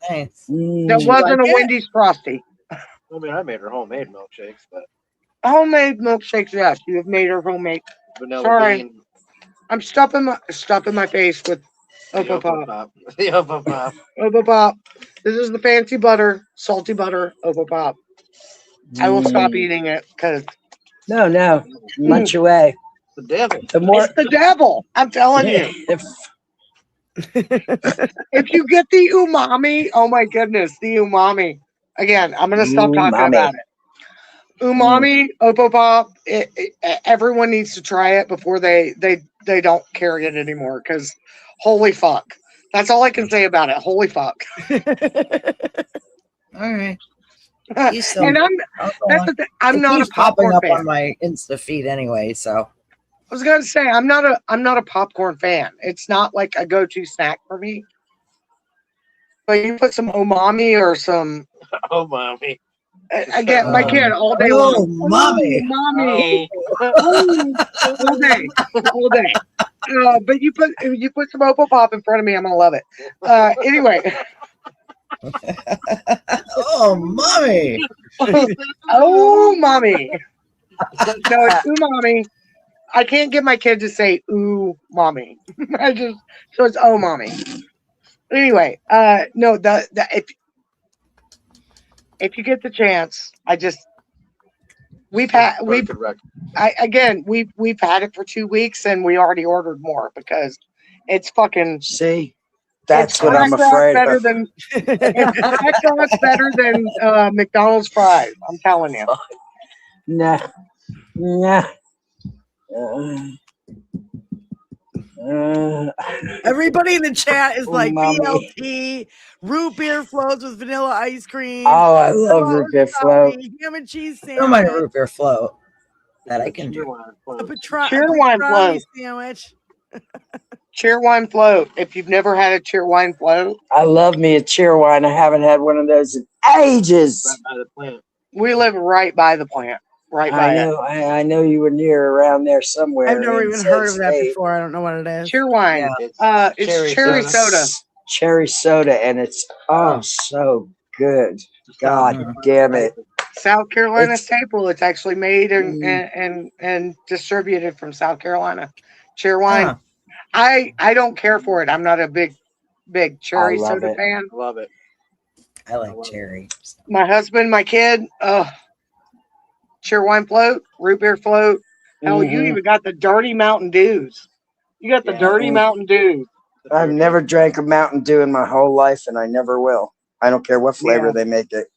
Nice. That Mm. wasn't like a it? Wendy's Frosty. I mean, I made her homemade milkshakes, but Homemade milkshakes, yes, you have made her homemade. vanilla Sorry. bean, I'm stuffing my face with the Opa Opa Pop. Pop. The Opa Pop. Opa Pop. This is the fancy butter, salty butter Opa Pop. I will stop eating it because No. Much away. The devil. The more it's the devil. I'm telling you. If you get the umami, oh my goodness, the umami. Again, I'm gonna stop talking Umami. about it. Umami, Opo Pop. Everyone needs to try it before they don't carry it anymore. Because holy fuck, that's all I can say about it. Holy fuck. All right. And I'm not a popping popcorn up fan. on my Insta feed anyway. So I was gonna say I'm not a popcorn fan. It's not like a go-to snack for me. But you put some umami or some Oh, mommy. again, my kid all day long. Oh, mommy. Mommy. All day. All day. But you put some Opal Pop in front of me, I'm gonna love it. Anyway. Oh, mommy. Oh, mommy. No, it's umami. I can't get my kid to say ooh, mommy. So it's oh, mommy. Anyway, no, if you get the chance, we've had it for 2 weeks and we already ordered more because it's fucking. See, that's what I'm afraid of. It's hot sauce better than McDonald's fries. I'm telling you. Nah. Everybody in the chat is like Umami. BLT, root beer floats with vanilla ice cream. Oh, I love root beer float. Ham and cheese Oh, my sandwich. root beer float that I can do. A Cheerwine pastrami float. sandwich. Cheerwine float. If you've never had a cheerwine float, I love me a cheerwine. I haven't had one of those in ages. Right by the plant. we live right by the plant. Right by it. I know you were near around there somewhere. I've never in even said heard of that state. before. I don't know what it is. Cheerwine. Yeah. It's cherry soda. Cherry soda, and it's so good. God damn it. South Carolina It's- staple. It's actually made and distributed from South Carolina. Cheerwine. I don't care for it. I'm not a big cherry I love soda it. fan. Love it. I like cherry. My husband, my kid, cheerwine float, root beer float. Hell, you even got the dirty Mountain Dews. You got the dirty Mountain Dews. I've never drank a Mountain Dew in my whole life, and I never will. I don't care what flavor they make it.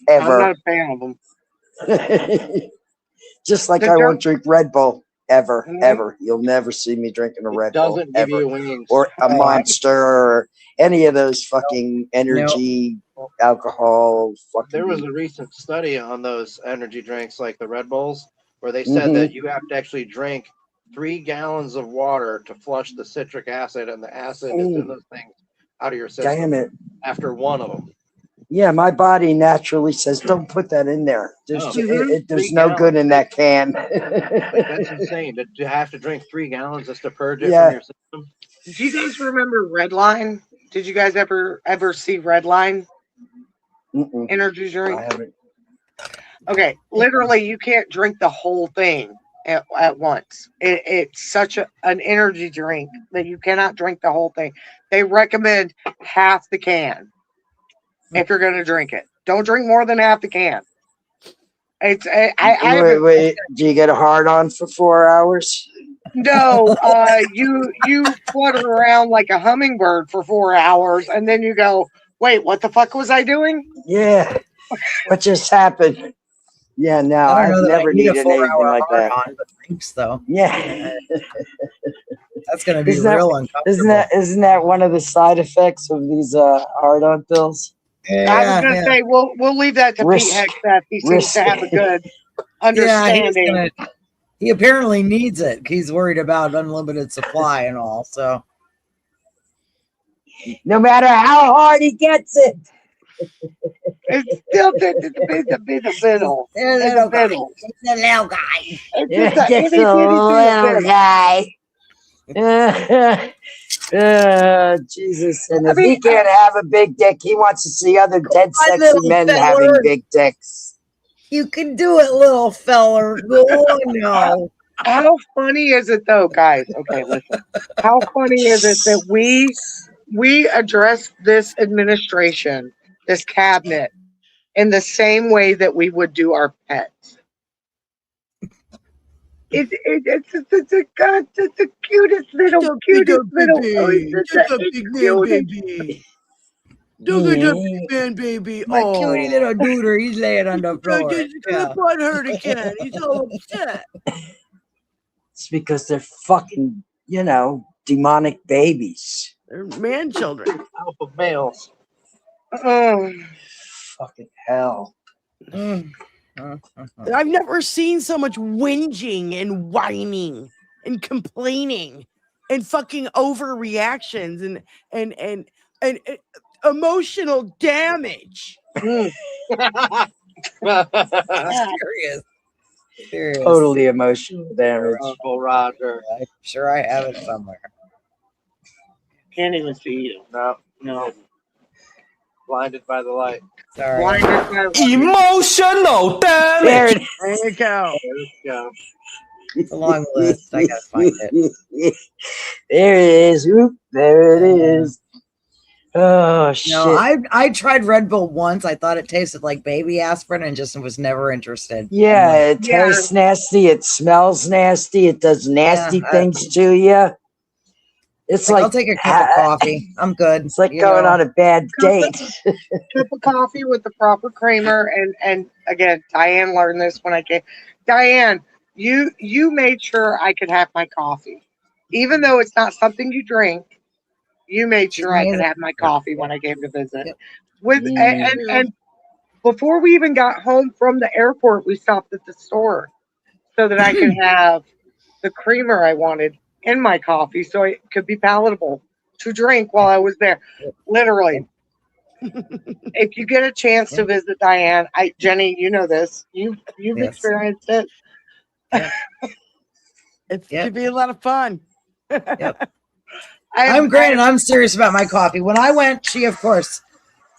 I'm Ever. not a fan of them. Just like I won't drink Red Bull. Ever. You'll never see me drinking a Red Bull. Doesn't give Ever. you wings. Or a Monster or any of those fucking energy alcohol. There was a recent study on those energy drinks like the Red Bulls where they said that you have to actually drink 3 gallons of water to flush the citric acid and the acid in those things out of your system. Damn it. After one of them. Yeah, my body naturally says, don't put that in there. There's, there's 3 no good in that can. That's insane. To have to drink 3 gallons just to purge it from your system. Do you guys remember Redline? Did you guys ever see Redline energy drink? I haven't. Okay, literally, you can't drink the whole thing at once. It's such an energy drink that you cannot drink the whole thing. They recommend half the can if you're going to drink it. Don't drink more than half the can. It's Wait, do you get a hard on for 4 hours? No, you flutter around like a hummingbird for 4 hours, and then you go, "Wait, what the fuck was I doing?" Yeah, what just happened? Yeah, no, I've never needed anything like that. On the drinks, though. Yeah, that's gonna be real uncomfortable. Isn't that one of the side effects of these hard-on pills? Yeah, I was gonna say we'll leave that to Pete Hegseth. He seems to have a good understanding. He apparently needs it. He's worried about unlimited supply and all. So No matter how hard he gets it. It's still the middle. They're In little the guy. middle. It's a little guy. It's Yeah, just a just itty a bitty little middle. guy. Jesus. And I if he mean, can't have a big dick, he wants to see other dead My sexy little men having feller. big dicks. You can do it, little feller. Go on now. how funny is it though, guys? Okay, listen. How funny is it that we address this administration, this cabinet, in the same way that we would do our pets? It's the cutest little, Don't be cutest the little. Oh, baby. Just a it's big man cutest. baby. Look at the big man baby. My Oh, cutie little duder, he's laying on the floor. he's gonna butt hurt again. He's all upset. It's because they're fucking, demonic babies. They're man children. Alpha males. Oh, Fucking hell. I've never seen so much whinging and whining and complaining and fucking overreactions and emotional damage. Serious. Serious. Totally emotional damage. Uncle Roger. I'm sure I have it somewhere. Can't even see you. No. Blinded by the light. Sorry. blinded by Emotional damage. There it There you go. There we go. It's a long list. I gotta find it. There it is. Oop, there it is. Oh shit. No, I tried Red Bull once. I thought it tasted like baby aspirin and just was never interested. Yeah, it tastes nasty. It smells nasty. It does nasty things to you. It's I'll like take a cup of coffee. I'm good. it's like going on a bad date. cup of coffee with the proper creamer. And again, Diane learned this when I came. Diane, you made sure I could have my coffee, even though it's not something you drink. You made sure I could have my coffee when I came to visit. Yep. With and before we even got home from the airport, we stopped at the store so that I could have the creamer I wanted in my coffee, so it could be palatable to drink while I was there. Literally. If you get a chance to visit Diane, Jenny, you know this. You've Yes. experienced it. It could be a lot of fun. Yep. I'm great, and I'm serious about my coffee. When I went, she, of course,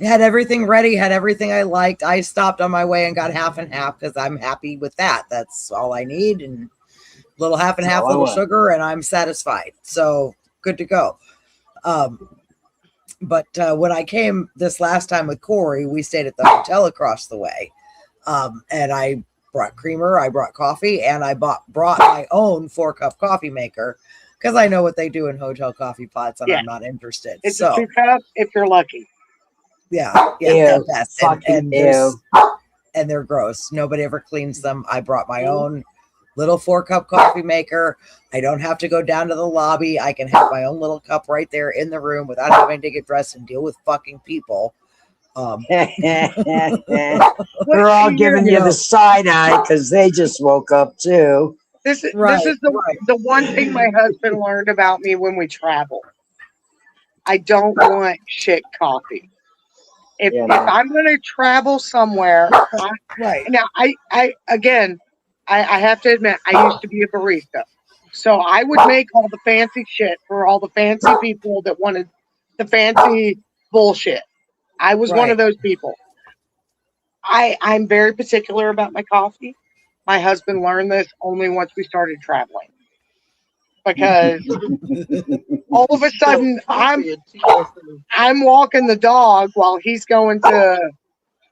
had everything ready, had everything I liked. I stopped on my way and got half and half because I'm happy with that. That's all I need, and little half and half, little sugar, and I'm satisfied. So good to go. But when I came this last time with Corey, we stayed at the hotel across the way, and I brought creamer, I brought coffee, and I brought my own 4-cup coffee maker. Because I know what they do in hotel coffee pots, and I'm not interested. It's so, a 2-cup if you're lucky. Yeah, Ew, the best. fucking And they're gross. Nobody ever cleans them. I brought my own little 4-cup coffee maker. I don't have to go down to the lobby. I can have my own little cup right there in the room without having to get dressed and deal with fucking people. They're all giving you the side eye because they just woke up too. This is the one thing my husband learned about me when we travel. I don't want shit coffee. If I'm going to travel somewhere, now I have to admit I used to be a barista, so I would make all the fancy shit for all the fancy people that wanted the fancy bullshit. I was one of those people. I'm very particular about my coffee. My husband learned this only once we started traveling, because all of a sudden I'm walking the dog while he's going to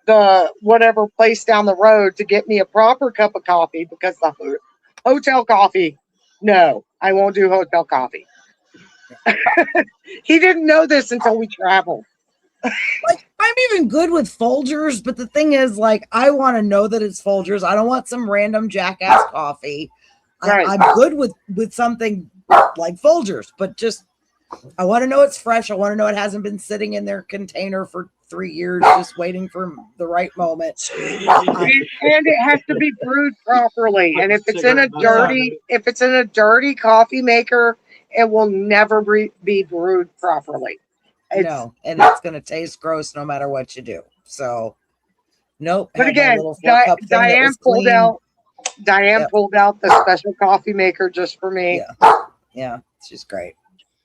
the whatever place down the road to get me a proper cup of coffee, because the hotel coffee, no, I won't do hotel coffee. He didn't know this until we traveled. Like, I'm even good with Folgers, but the thing is, like, I want to know that it's Folgers. I don't want some random jackass coffee. I'm good with something like Folgers, but just I want to know it's fresh. I want to know it hasn't been sitting in their container for 3 years, just waiting for the right moment. And it has to be brewed properly. And if it's in a dirty coffee maker, it will never be brewed properly. no, and it's gonna taste gross no matter what you do. So, nope. But Had my again, little 4-cup thing that was clean. Diane Yep. pulled out the special coffee maker just for me. Yeah, she's great.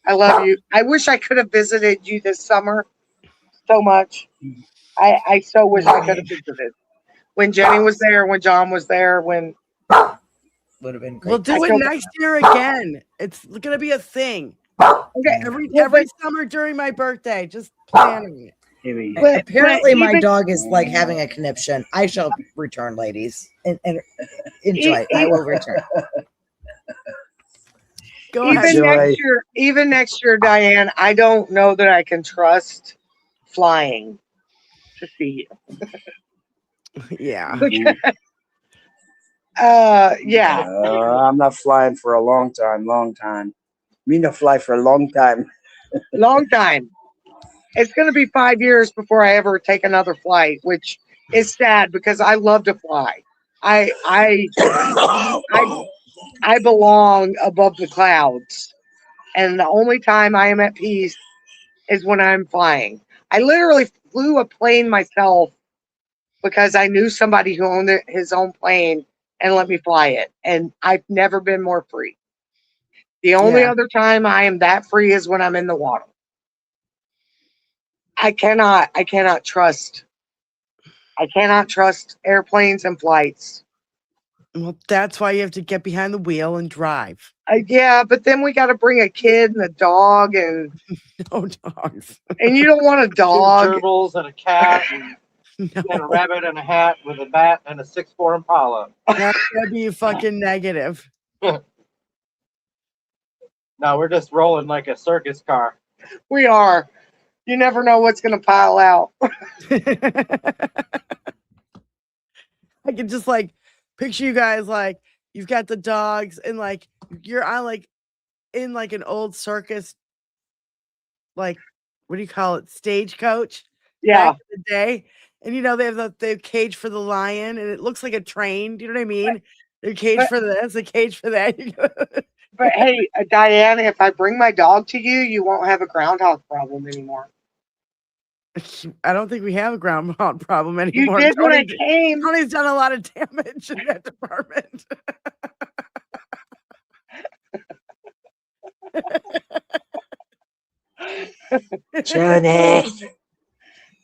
I love you. I wish I could have visited you this summer so much. I so wish I could have visited. When Jenny was there, when John was there, when would have been great. We'll do it next year again. It's gonna be a thing. Okay. Every summer during my birthday, just planning it. Apparently, my dog is like having a conniption. I shall return, ladies, and enjoy it. I will return. Even next year, Diane, I don't know that I can trust flying to see you. Yeah. Yeah. I'm not flying for a long time. Me not fly for a long time. Long time. It's going to be 5 years before I ever take another flight, which is sad because I love to fly. I belong above the clouds, and the only time I am at peace is when I'm flying. I literally flew a plane myself because I knew somebody who owned his own plane and let me fly it, and I've never been more free. The only other time I am that free is when I'm in the water. I cannot trust airplanes and flights. Well, that's why you have to get behind the wheel and drive. Yeah, but then we got to bring a kid and a dog and no dogs. And you don't want a dog. 2 gerbils and a cat and a rabbit and a hat with a bat and a 6'4" Impala. That's gonna be fucking negative. No, we're just rolling like a circus car. We are. You never know what's going to pile out. I can just like picture you guys like you've got the dogs and like you're on like in like an old circus, like what do you call it, stagecoach? Yeah. Back in the day, and you know they have the cage for the lion, and it looks like a train. Do you know what I mean? Their cage for this, a cage for that. But hey, Diane, if I bring my dog to you, you won't have a groundhog problem anymore. I don't think we have a groundhog problem anymore. You did when I came. Tony's done a lot of damage in that department.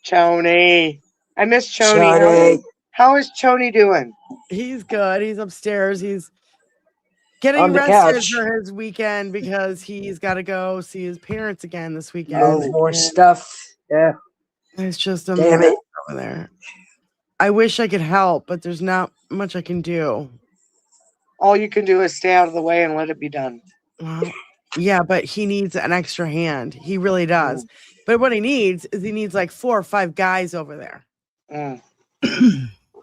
Chony. I miss Chony. How is Chony doing? He's good. He's upstairs. He's getting on the rested couch for his weekend because he's got to go see his parents again this weekend. Oh, more stuff. Yeah. It's just a Damn mess it. over there. I wish I could help, but there's not much I can do. All you can do is stay out of the way and let it be done. Well, yeah, but he needs an extra hand. He really does. But what he needs is he needs like 4 or 5 guys over there.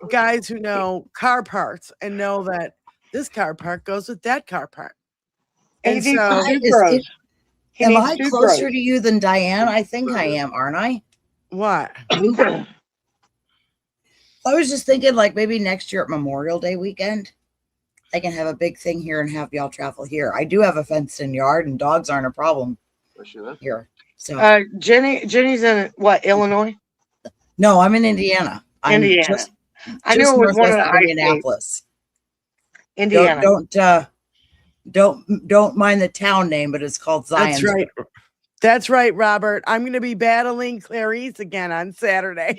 Guys who know car parts and know that this car part goes with that car part. And so, am I closer to you than Diane? I think I am, aren't I? What? I was just thinking, like maybe next year at Memorial Day weekend, I can have a big thing here and have y'all travel here. I do have a fenced-in yard, and dogs aren't a problem here. So, Jenny's in what, Illinois? No, I'm in Indiana. Indiana. I knew it was one of the Indianapolis. Indiana. Don't mind the town name, but it's called Zion. That's right. That's right, Robert. I'm going to be battling Clarice again on Saturday.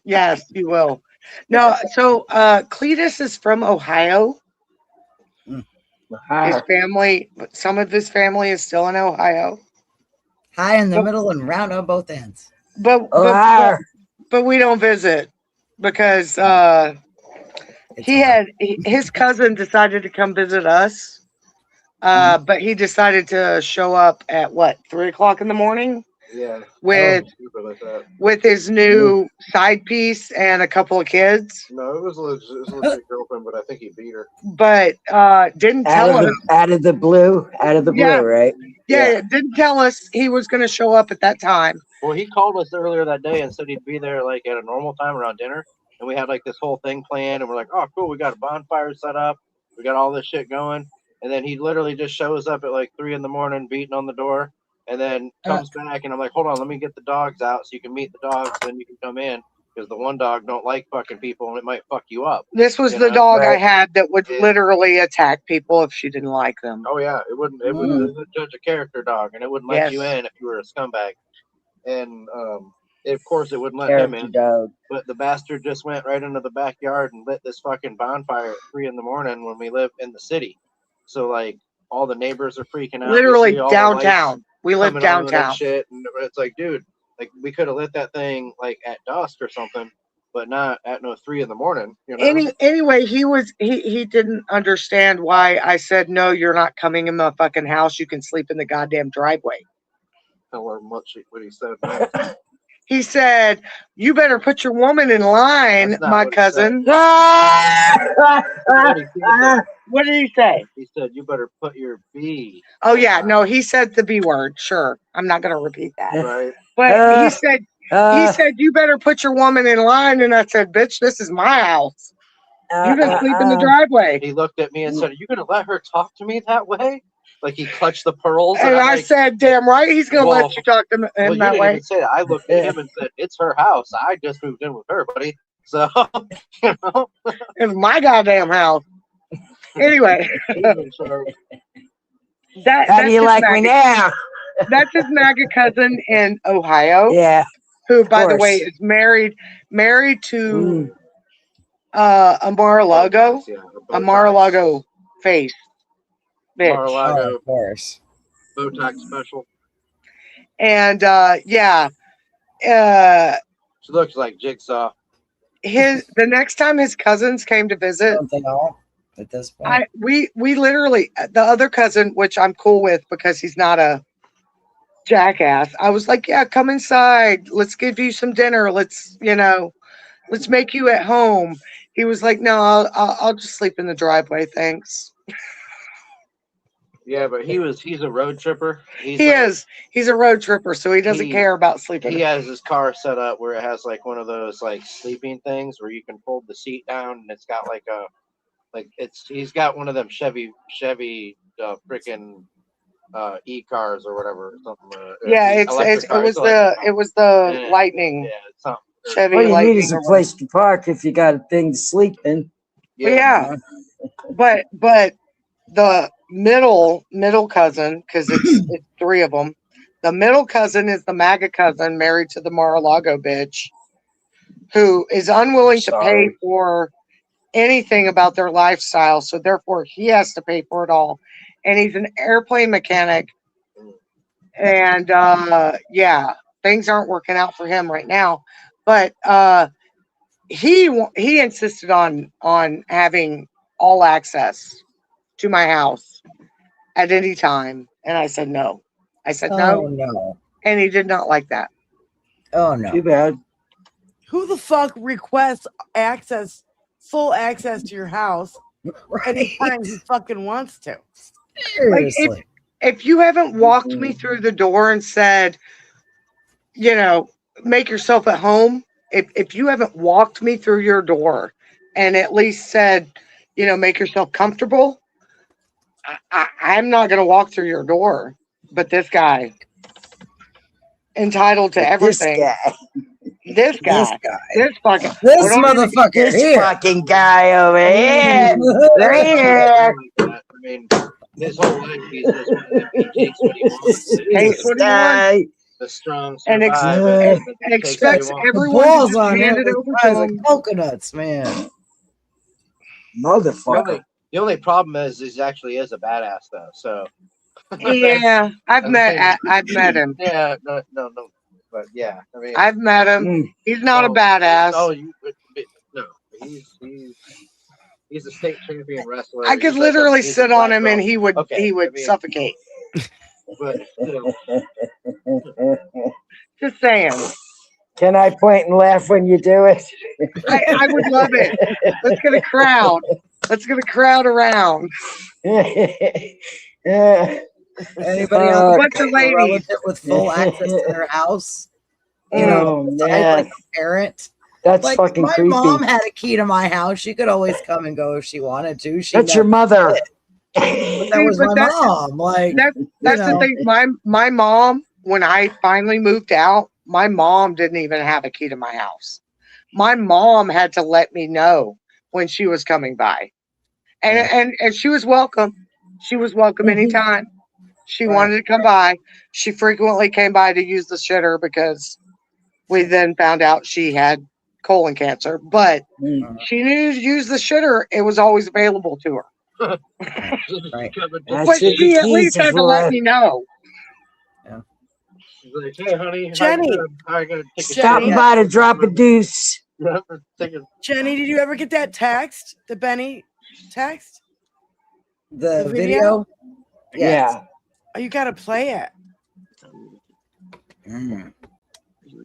Yes, you will. No, so Cletus is from Ohio. His family, some of his family is still in Ohio. High in the middle and round on both ends. But we don't visit because his cousin decided to come visit us. But he decided to show up at 3:00 in the morning? Yeah. With his new side piece and a couple of kids. No, it was a legit girlfriend, but I think he beat her. But didn't tell us. Out of the blue, right? Yeah, didn't tell us he was going to show up at that time. Well, he called us earlier that day and said he'd be there like at a normal time around dinner. And we had like this whole thing planned, and we're like, oh, cool, we got a bonfire set up. We got all this shit going. And then he literally just shows up at like 3 in the morning, beating on the door. and then comes back, and I'm like, hold on, let me get the dogs out so you can meet the dogs, then you can come in, because the one dog don't like fucking people, and it might fuck you up. This was the dog I had that would literally attack people if she didn't like them. Oh yeah, it would judge a character dog, and it wouldn't let you in if you were a scumbag. And of course it wouldn't let him in. Dog. But the bastard just went right into the backyard and lit this fucking bonfire at 3 a.m. when we live in the city. So like all the neighbors are freaking out. Literally downtown. We live downtown. Shit, and it's like, dude, like we could have lit that thing like at dusk or something, but not at 3 a.m. You know? Anyway, he didn't understand why I said no. You're not coming in my fucking house. You can sleep in the goddamn driveway. What he said. He said, "You better put your woman in line, my cousin." What did he say? He said, "You better put your B." Oh yeah, no, he said the B word. Sure, I'm not gonna repeat that. Right. But he said, "You better put your woman in line," and I said, "Bitch, this is my house. You can sleep in the driveway." He looked at me and said, "Are you gonna let her talk to me that way?" Like he clutched the pearls. And I said, "Damn right, he's gonna let you talk to him that you way." Didn't even say that. I looked at him and said, "It's her house. I just moved in with her, buddy." So you know, it's my goddamn house. Anyway, how do you like me now? That's his MAGA cousin in Ohio. Yeah. Who, by the way, is married to a Mar-a-Lago, a Mar-a-Lago face. Bitch. Mar-a-Lago, of course. Botox special. And she looks like Jigsaw. The next time his cousins came to visit, Don't they all at this point? we literally, the other cousin, which I'm cool with because he's not a jackass, I was like, yeah, come inside, let's give you some dinner, let's make you at home. He was like, no, I'll just sleep in the driveway, thanks. Yeah, but he's a road tripper. He's a road tripper, so he doesn't care about sleeping. He has his car set up where it has like one of those like sleeping things where you can fold the seat down, and it's got he's got one of them Chevy freaking e-cars or whatever, something. Yeah, it was the Lightning. Yeah, something. Chevy All you Lightning need is a place to park if you got a thing to sleep in. Yeah. But the middle cousin, because it's 3 of them. The middle cousin is the MAGA cousin married to the Mar-a-Lago bitch, who is unwilling to pay for anything about their lifestyle, so therefore he has to pay for it all. And he's an airplane mechanic, and things aren't working out for him right now. But he insisted on having all access to my house at any time, and I said no. I said no, and he did not like that. Oh no, too bad. Who the fuck requests full access to your house anytime he fucking wants to? Seriously. Like if you haven't walked me through the door and said, make yourself at home. If you haven't walked me through your door and at least said, make yourself comfortable, I'm not going to walk through your door. But this guy, entitled to everything. This fucking guy over here. Right here. I mean, his whole life he's just takes what he wants. The strong and expects everyone to hand it over to him. Coconuts, man. Motherfucker. The only problem is he actually is a badass, though. So yeah, I've met him. Yeah, no, but yeah, I mean, I've met him. He's not a badass. He's a state champion wrestler. I could literally sit on him and he would suffocate. But just saying. Can I point and laugh when you do it? I would love it. Let's get a crowd. Let's get a crowd around. Anybody else? A bunch of ladies with full access to their house. Like a parent. That's like fucking creepy. My mom had a key to my house. She could always come and go if she wanted to. That's your mother. But that See, was but my that mom. Like, that's the thing. My mom, when I finally moved out, my mom didn't even have a key to my house. My mom had to let me know when she was coming by. And she was welcome. She was welcome anytime she wanted to come by. She frequently came by to use the shitter because we then found out she had colon cancer. But she knew to use the shitter. It was always available to her. Right. That's But what she the at keys least are had to let for. me know. She's like, hey, honey, Jenny. I gotta take a Stopping by to drop a deuce. Jenny, did you ever get that text? The Benny text? The video? Yes. Yeah. Oh, you gotta play it. Mm.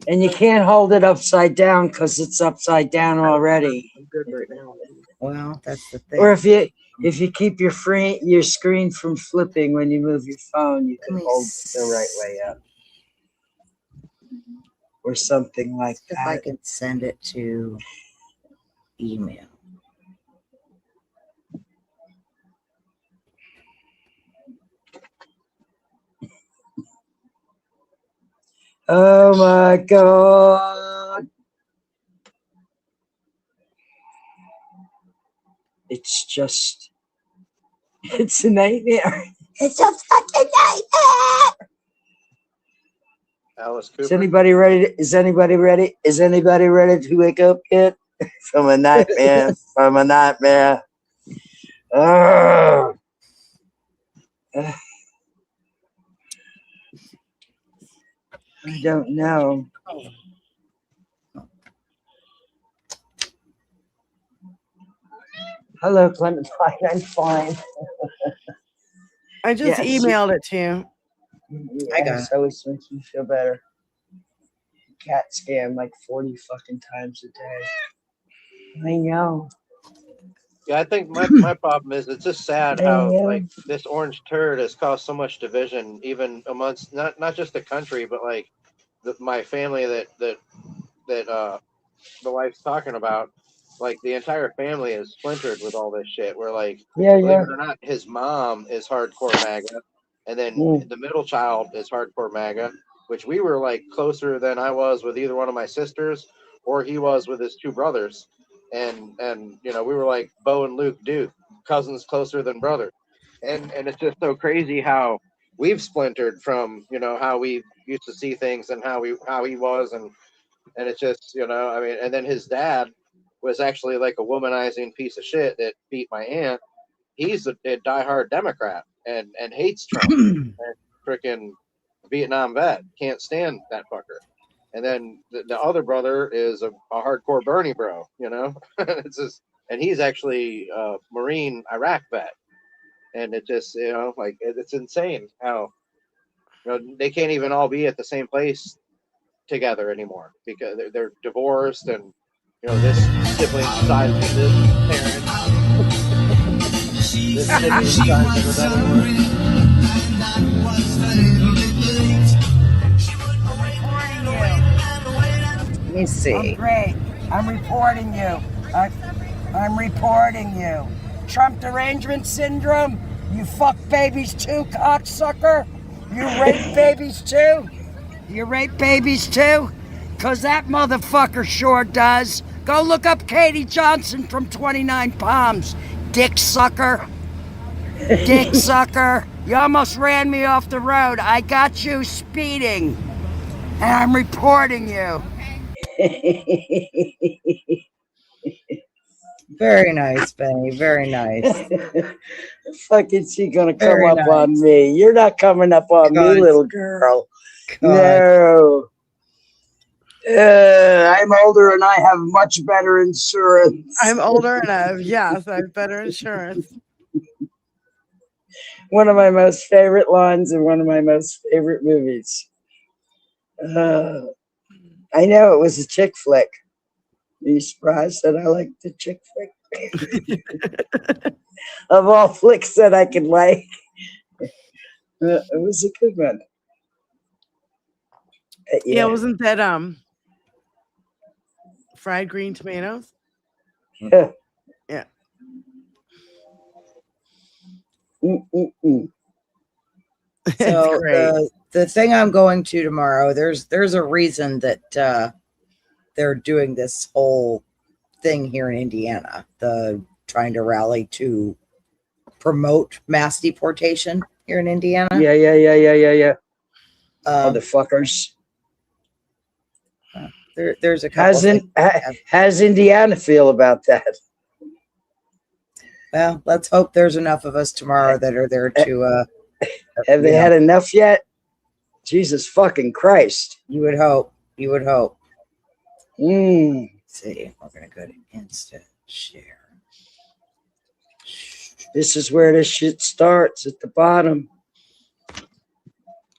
And you can't hold it upside down because it's upside down already. I'm good right now. Well, that's the thing. Or if you keep your screen from flipping when you move your phone, you can hold it the right way up. Or something like if that. I can send it to email. Oh my God. It's a nightmare. It's a fucking nightmare. Alice Cooper. Is anybody ready? Is anybody ready to wake up yet? From a nightmare. From a nightmare. I don't know. Hello, Clementine. I'm fine. I just emailed it to you. I got it. It always makes me feel better. Cat scam like 40 fucking times a day. I know. Yeah, I think my problem is it's just sad how Yeah. like this orange turd has caused so much division, even amongst not just the country, but like my family that the wife's talking about. Like the entire family is splintered with all this shit. Where like, believe it or not, his mom is hardcore MAGA, and then the middle child is hardcore MAGA, which we were like closer than I was with either one of my sisters, or he was with his two brothers, and you know we were like Bo and Luke Duke, cousins closer than brother, and it's just so crazy how we've splintered from how we used to see things and how he was and it's just I mean, and then his dad was actually like a womanizing piece of shit that beat my aunt. He's a diehard Democrat and hates Trump and freaking Vietnam vet, can't stand that fucker. And then the other brother is a hardcore Bernie bro, it's just, and he's actually a Marine Iraq vet, and it just like it's insane how they can't even all be at the same place together anymore because they're divorced and this sibling sides with this parent, this sibling sides with another one. Let me see. I'm great. I'm reporting you. I'm reporting you. Trump derangement syndrome. You fuck babies too, cocksucker. You rape babies too. You rape babies too? Cause that motherfucker sure does. Go look up Katie Johnson from 29 Palms. Dick sucker. Dick sucker. You almost ran me off the road. I got you speeding. And I'm reporting you. Very nice, Benny. Very nice. Fucking she gonna come Very up nice. on me. You're not coming up on me, God. little girl. God. No. I'm older and I have much better insurance. I'm older and I have better insurance. One of my most favorite lines in one of my most favorite movies. I know it was a chick flick. Are you surprised that I like the chick flick? Of all flicks that I could like, it was a good one. Yeah, wasn't that fried green tomatoes? Yeah. Yeah. Mm-mm-mm. So great. the thing I'm going to tomorrow, there's a reason that they're doing this whole thing here in Indiana. The trying to rally to promote mass deportation here in Indiana. Yeah. Motherfuckers. There's a couple. How's Indiana feel about that? Well, let's hope there's enough of us tomorrow that are there to. Have they had enough yet? Jesus fucking Christ! You would hope. You would hope. Let's see, we're gonna go to instant share. This is where this shit starts, at the bottom.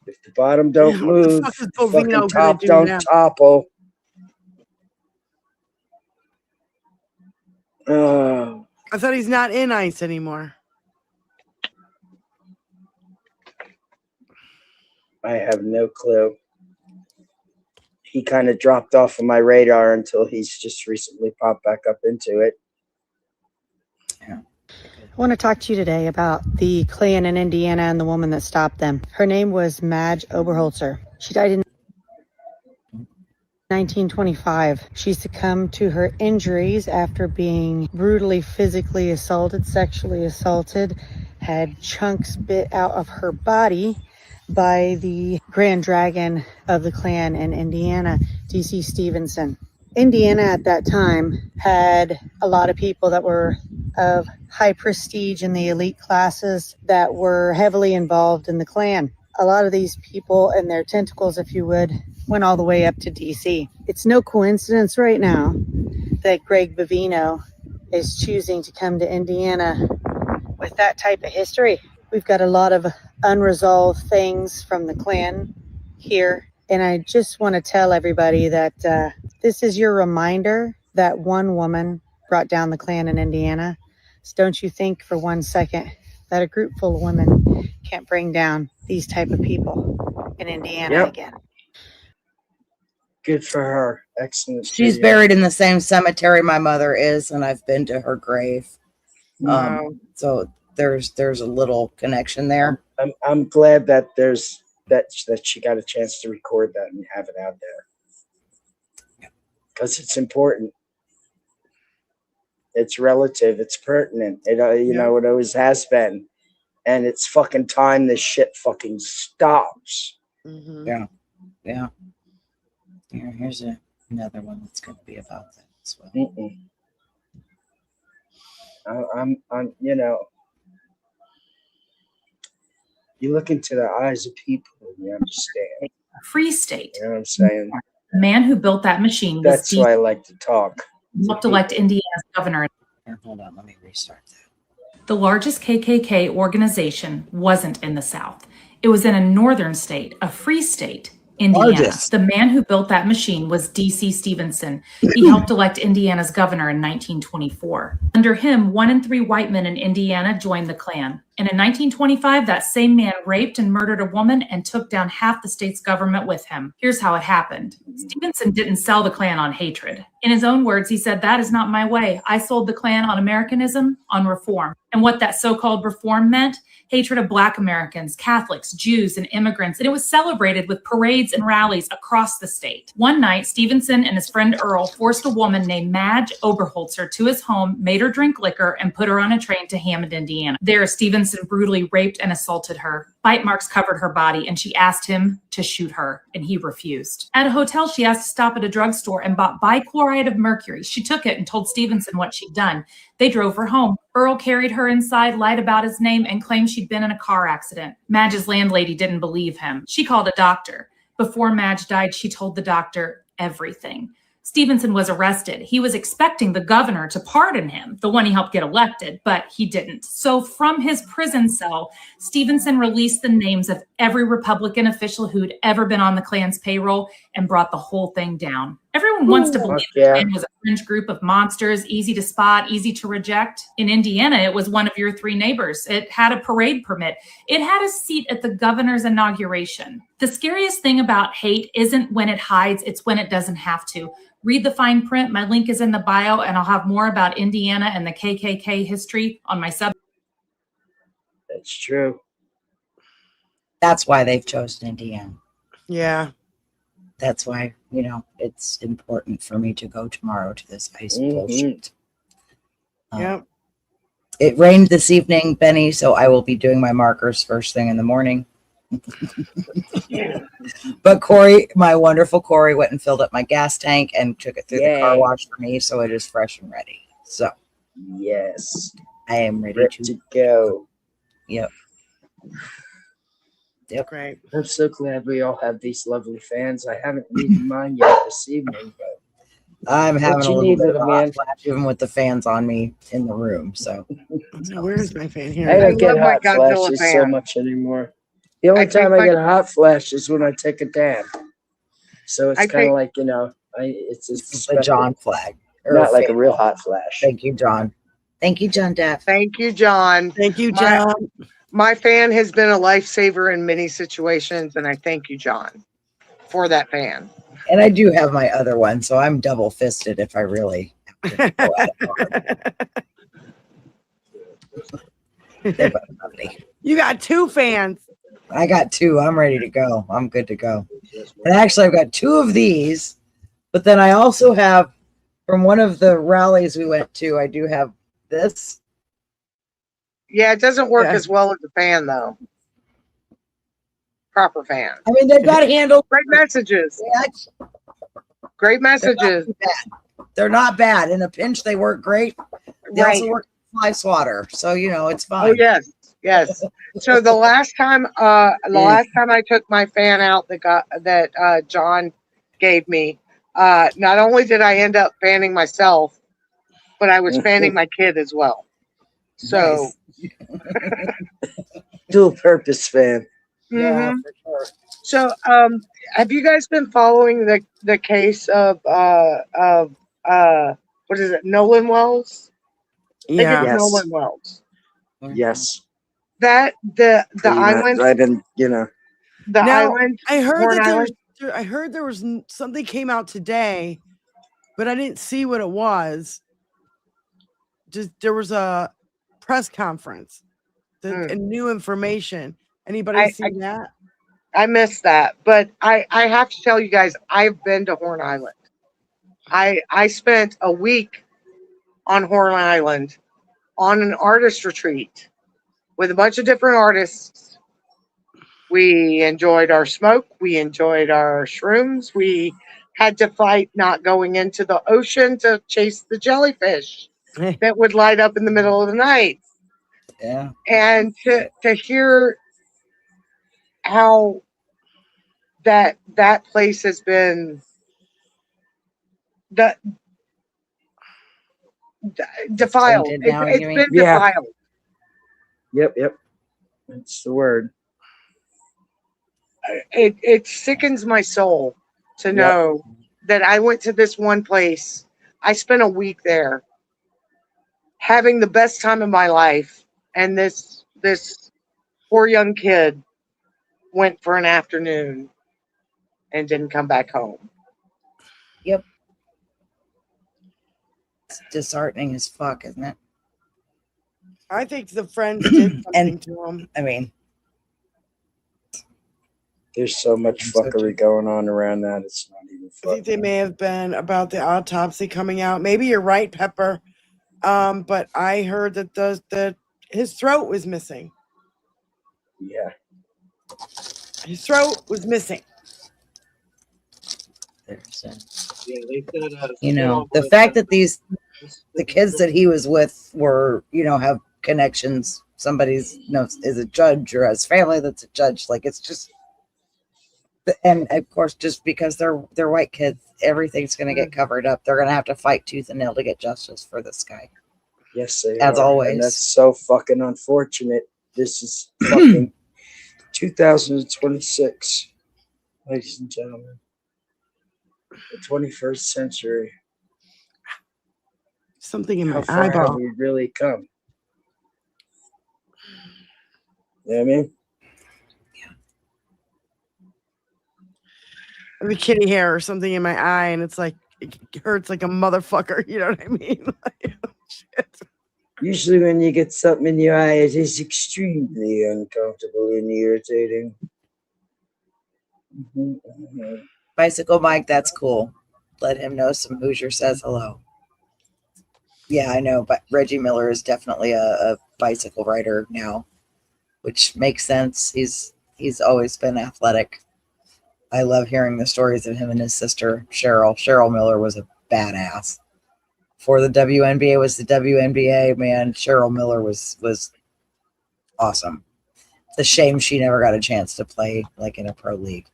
If the bottom don't move, the fucking top don't topple. Oh. I thought he's not in ICE anymore. I have no clue. He kind of dropped off of my radar until he's just recently popped back up into it. I want to talk to you today about the Klan in Indiana and the woman that stopped them. Her name was Madge Oberholzer. She died in 1925. She succumbed to her injuries after being brutally physically assaulted, sexually assaulted, had chunks bit out of her body by the Grand Dragon of the Klan in Indiana, D.C. Stevenson. Indiana at that time had a lot of people that were of high prestige in the elite classes that were heavily involved in the Klan. A lot of these people and their tentacles, if you would, went all the way up to DC. It's no coincidence right now that Greg Bavino is choosing to come to Indiana with that type of history. We've got a lot of unresolved things from the Klan here. And I just want to tell everybody that this is your reminder that one woman brought down the Klan in Indiana. So don't you think for 1 second that a group full of women can't bring down these type of people in Indiana again. Good for her. Excellent. She's buried in the same cemetery my mother is, and I've been to her grave. So there's a little connection there. I'm glad that that she got a chance to record that and have it out there, because it's important. It's relative. It's pertinent. It it always has been, and it's fucking time this shit fucking stops. Mm-hmm. Yeah. Here's another one that's going to be about that as well. I'm you look into the eyes of people and you understand. A free state. You know what I'm saying? The man who built that machine was That's why I like to talk. helped elect Indiana's governor. Here, hold on, let me restart that. The largest KKK organization wasn't in the South. It was in a northern state, a free state, Indiana. Largest. The man who built that machine was D.C. Stevenson. He helped elect Indiana's governor in 1924. Under him, 1 in 3 white men in Indiana joined the Klan. And in 1925, that same man raped and murdered a woman and took down half the state's government with him. Here's how it happened. Stevenson didn't sell the Klan on hatred. In his own words, he said, "That is not my way. I sold the Klan on Americanism, on reform." And what that so-called reform meant? Hatred of Black Americans, Catholics, Jews, and immigrants. And it was celebrated with parades and rallies across the state. One night, Stevenson and his friend Earl forced a woman named Madge Oberholzer to his home, made her drink liquor, and put her on a train to Hammond, Indiana. There, Stevenson brutally raped and assaulted her. Bite marks covered her body, and she asked him to shoot her, and he refused. At a hotel, she asked to stop at a drugstore and bought bichloride of mercury. She took it and told Stevenson what she'd done. They drove her home. Earl carried her inside, lied about his name, and claimed she'd been in a car accident. Madge's landlady didn't believe him. She called a doctor. Before Madge died, she told the doctor everything. Stevenson was arrested. He was expecting the governor to pardon him, the one he helped get elected, but he didn't. So from his prison cell, Stevenson released the names of every Republican official who'd ever been on the Klan's payroll and brought the whole thing down. Everyone wants to believe the Klan was a fringe group of monsters, easy to spot, easy to reject. In Indiana, it was one of your 3 neighbors. It had a parade permit. It had a seat at the governor's inauguration. The scariest thing about hate isn't when it hides, it's when it doesn't have to. Read the fine print. My link is in the bio, and I'll have more about Indiana and the KKK history on my sub. That's true. That's why they've chosen Indiana. Yeah. That's why, it's important for me to go tomorrow to this ice bullshit. Yep. It rained this evening, Benny, so I will be doing my markers first thing in the morning. But Corey, my wonderful Corey, went and filled up my gas tank and took it through the car wash for me, so it is fresh and ready. So, yes, I am ready to go. Yep. Great. I'm so glad we all have these lovely fans. I haven't needed mine yet this evening, but I'm having a little bit of a man? hot flash even with the fans on me in the room. So, where's my fan here? I don't get hot Godzilla flashes fan. so much anymore. The only I take time I my- get a hot flash is when I take a dab. So it's I kind take- of like, it's this is the special, John flag. not like a real hot flash. Thank you, John. Thank you, John Daff. Thank you, John. Thank you, John. My fan has been a lifesaver in many situations, and I thank you, John, for that fan. And I do have my other one, so I'm double fisted if I really have to go at it hard. They're both lovely. You got 2 fans. I got 2. I'm ready to go. I'm good to go. And actually, I've got 2 of these, but then I also have, from one of the rallies we went to, I do have this. Yeah, it doesn't work as well as a fan, though. Proper fan. I mean, they've got handles. Great messages. Great messages. They're not bad. In a pinch, they work great. They Right. also work with fly swatter, so it's fine. Oh yes. So the last time I took my fan out that John gave me, not only did I end up fanning myself, but I was fanning my kid as well. So dual purpose fan. Yeah, Mhm. for sure. So have you guys been following the case of what is it, Nolan Wells? I think Yeah. it's Yes. Nolan Wells. Yes. That the island, I've been, the Now, island. I heard Horn that Island? I heard there was something came out today, but I didn't see what it was. Just there was a press conference and new information. Anybody see that? I missed that, but I have to tell you guys, I've been to Horn Island. I spent a week on Horn Island on an artist retreat with a bunch of different artists. We enjoyed our smoke. We enjoyed our shrooms. We had to fight not going into the ocean to chase the jellyfish that would light up in the middle of the night. Yeah. And to hear how that place has been defiled. tainted now, It's you been mean? Yeah. defiled. Yep. That's the word. It sickens my soul to know that I went to this one place. I spent a week there having the best time of my life, and this poor young kid went for an afternoon and didn't come back home. Yep. It's disheartening as fuck, isn't it? I think the friends did something to him. I mean, there's so much fuckery going on around that. It's not even I think they may have been about the autopsy coming out. Maybe you're right, Pepper. But I heard that his throat was missing. Yeah. His throat was missing. Yeah, they said, the fact that the kids that he was with were, have connections. Somebody's, is a judge or has family that's a judge. Like, it's just, and of course, just because they're white kids, everything's going to get covered up. They're going to have to fight tooth and nail to get justice for this guy. Yes, they As are. always. And that's so fucking unfortunate. This is fucking 2026, ladies and gentlemen. The 21st century. Something in How my far have eyeball. we really come? You know what I mean? I have a kitty hair or something in my eye, and it's like it hurts like a motherfucker. You know what I mean? Like, shit. Usually when you get something in your eye, it is extremely uncomfortable and irritating. Bicycle Mike, that's cool. Let him know some Hoosier says hello. Yeah, I know, but Reggie Miller is definitely a bicycle rider now, which makes sense. He's always been athletic. I love hearing the stories of him and his sister Cheryl. Cheryl Miller was a badass. Before the WNBA was the WNBA, man, Cheryl Miller was awesome. It's a shame she never got a chance to play like in a pro league.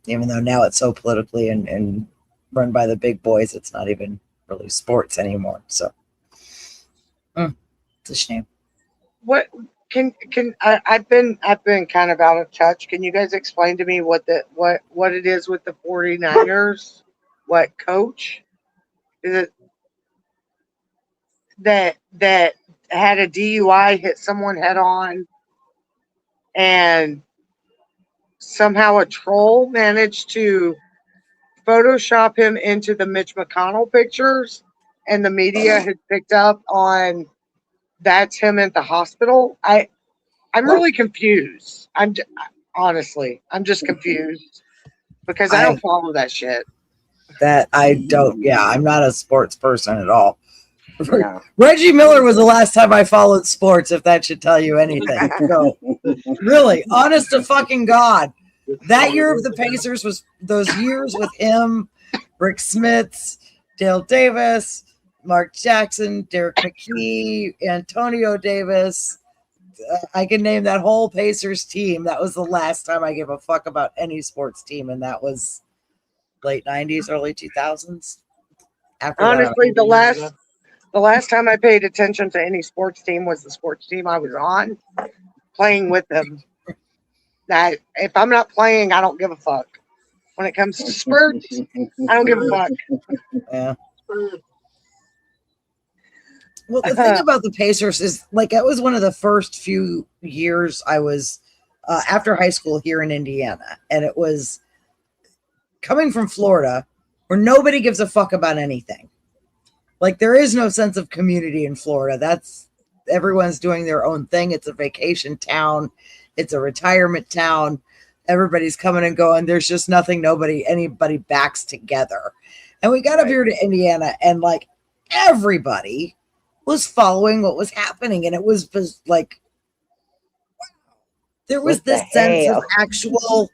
Even though now it's so politically and run by the big boys, it's not even really sports anymore. So it's a shame. What I've been kind of out of touch. Can you guys explain to me what it is with the 49ers? What coach is it that had a DUI, hit someone head on, and somehow a troll managed to Photoshop him into the Mitch McConnell pictures, and the media had picked up on that's him at the hospital. I'm really confused. Honestly, I'm just confused because I don't follow that shit. That I don't. Yeah, I'm not a sports person at all. Yeah. Reggie Miller was the last time I followed sports, if that should tell you anything. So, really, honest to fucking God, that year of the Pacers was those years with him, Rick Smits, Dale Davis, Mark Jackson, Derek McKee, Antonio Davis. I can name that whole Pacers team. That was the last time I gave a fuck about any sports team, and that was late 90s, early 2000s. After Honestly, that, the last time I paid attention to any sports team was the sports team I was on, playing with them. That if I'm not playing, I don't give a fuck. When it comes to sports, I don't give a fuck. Yeah. Well, the thing about the Pacers is, like, it was one of the first few years I was after high school here in Indiana, and it was coming from Florida, where nobody gives a fuck about anything. Like, there is no sense of community in Florida. That's everyone's doing their own thing. It's a vacation town. It's a retirement town. Everybody's coming and going. There's just nothing anybody backs together. And we got up here to Indiana, and like everybody was following what was happening. And it was just like, there was this sense of actual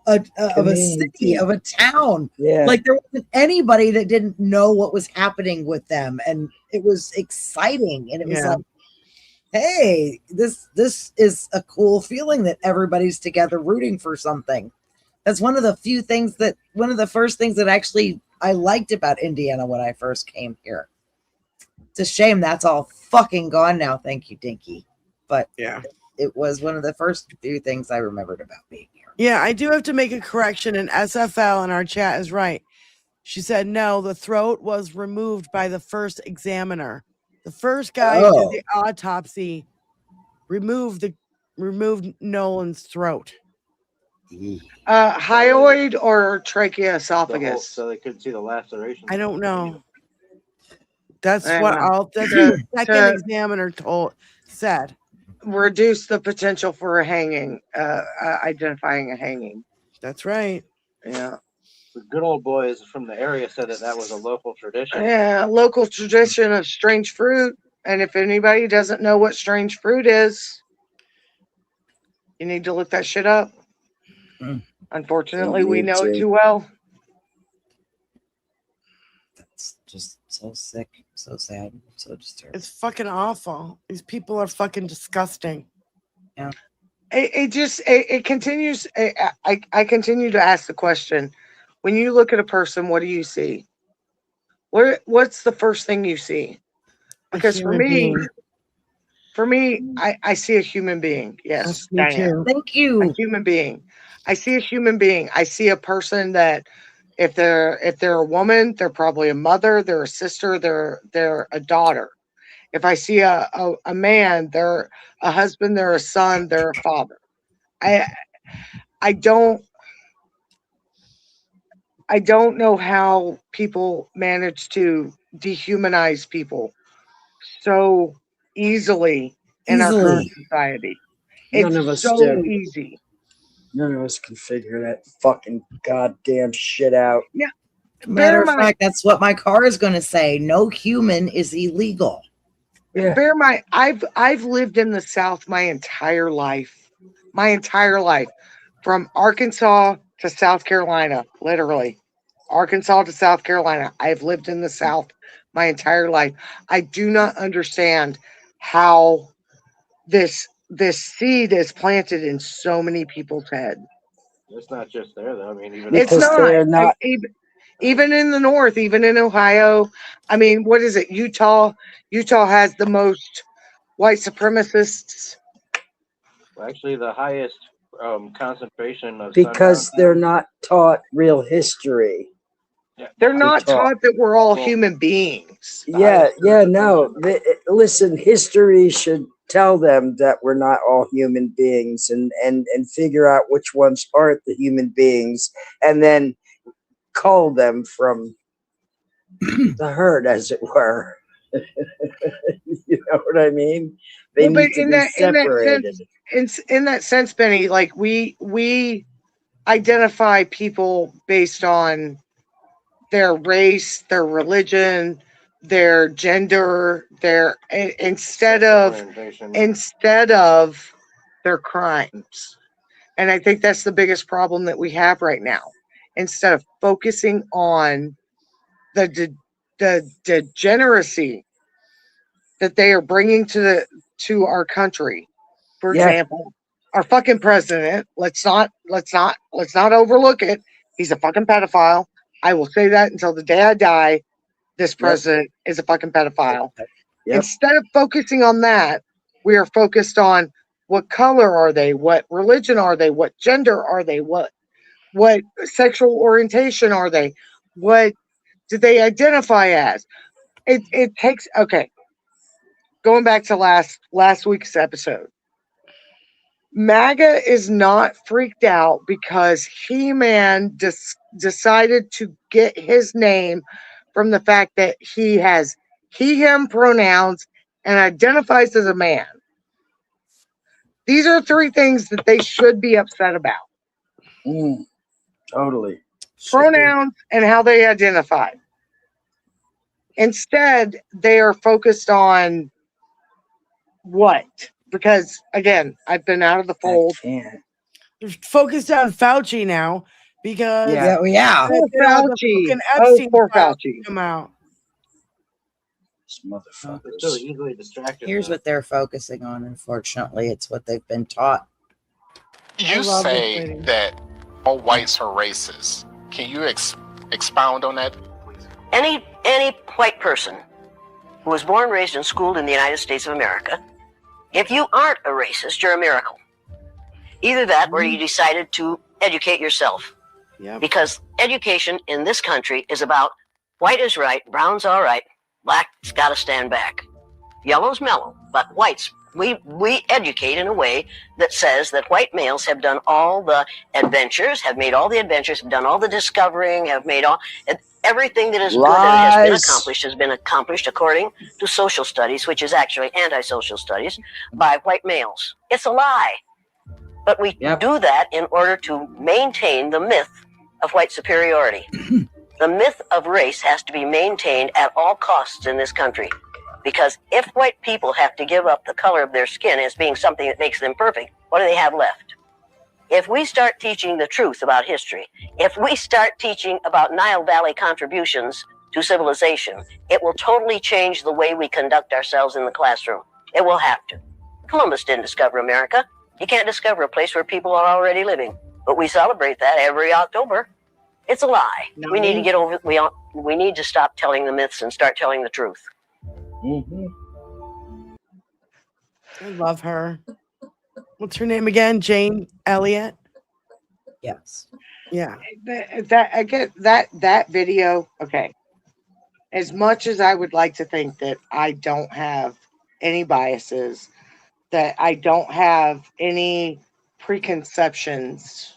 of a city, of a town. Yeah. Like there wasn't anybody that didn't know what was happening with them. And it was exciting. And it was like, hey, this is a cool feeling that everybody's together rooting for something. That's one of the first things that actually I liked about Indiana when I first came here. It's a shame that's all fucking gone now. Thank you, Dinky. But yeah, it was one of the first few things I remembered about being here. Yeah, I do have to make a correction, and SFL in our chat is right. She said, no, the throat was removed by the first examiner. The first guy who did the autopsy removed Nolan's throat. Hyoid or tracheoesophagus? So they couldn't see the laceration. I don't know. That's what the second examiner said. Reduce the potential for a hanging, identifying a hanging. That's right. Yeah. The good old boys from the area said that was a local tradition. Yeah, local tradition of strange fruit. And if anybody doesn't know what strange fruit is, you need to look that shit up. Unfortunately, we know it too well. That's just so sick, so sad, so disturbing. It's fucking awful. These people are fucking disgusting. Yeah. It continues. I continue to ask the question: when you look at a person, what do you see? What's the first thing you see? Because for me, I see a human being. Yes, me too. Thank you. A human being. I see a human being. I see a person that, if they're a woman, they're probably a mother. They're a sister. They're a daughter. If I see a man, they're a husband. They're a son. They're a father. I don't know how people manage to dehumanize people so easily in our current society. None of It's us so do. easy. None of us can figure that fucking goddamn shit out. Yeah. Matter of fact, that's what my car is going to say. No human is illegal. Yeah. Bear in mind, I've lived in the South my entire life. My entire life. From Arkansas to South Carolina, literally. Arkansas to South Carolina. I've lived in the South my entire life. I do not understand how this seed is planted in so many people's head. It's not just there, though. I mean, even It's Because they're not. even in the North, even in Ohio. I mean, what is it? Utah has the most white supremacists. actually the highest concentration of Because sundown they're towns. not taught real history. Yeah, They're not taught that we're all human beings. Yeah, no. Listen, history should tell them that we're not all human beings and figure out which ones aren't the human beings and then cull them from the herd, as it were. You know what I mean? They need to be separated. In that sense, Benny, like we identify people based on their race, their religion, their gender, instead of their crimes. And I think that's the biggest problem that we have right now. Instead of focusing on the degeneracy that they are bringing to our country. For example, our fucking president. Let's not overlook it. He's a fucking pedophile. I will say that until the day I die. This president is a fucking pedophile. Instead of focusing on that, we are focused on what color are they, what religion are they, what gender are they, what sexual orientation are they, what do they identify as. It takes going back to last week's episode. MAGA is not freaked out because He-Man decided to get his name from the fact that he has he/him pronouns and identifies as a man. These are three things that they should be upset about. Totally. Pronouns and how they identify. Instead, they are focused on what? Because again, I've been out of the fold. They're focused on Fauci now because Poor Fauci. the Epstein Poor files Fauci. come out. Motherfuckers. So easily distracted. Here's what they're focusing on. Unfortunately, it's what they've been taught. You say that all whites are racist. Can you expound on that, please? Any white person who was born, raised, and schooled in the United States of America, if you aren't a racist, you're a miracle. Either that or you decided to educate yourself. Because education in this country is about white is right, brown's all right, black's got to stand back. Yellow's mellow, but whites, we educate in a way that says that white males have done all the adventures, have made all the adventures, have done all the discovering, have made everything that is good and has been accomplished according to social studies, which is actually anti-social studies, by white males. It's a lie. But we do that in order to maintain the myth of white superiority. The myth of race has to be maintained at all costs in this country. Because if white people have to give up the color of their skin as being something that makes them perfect, what do they have left? If we start teaching the truth about history, if we start teaching about Nile Valley contributions to civilization, it will totally change the way we conduct ourselves in the classroom. It will have to. Columbus didn't discover America. You can't discover a place where people are already living. But we celebrate that every October. It's a lie. We need to get over. We need to stop telling the myths and start telling the truth. I love her. What's her name again? Jane Elliott. Yes. Yeah. That I get that video. Okay. As much as I would like to think that I don't have any biases, that I don't have any preconceptions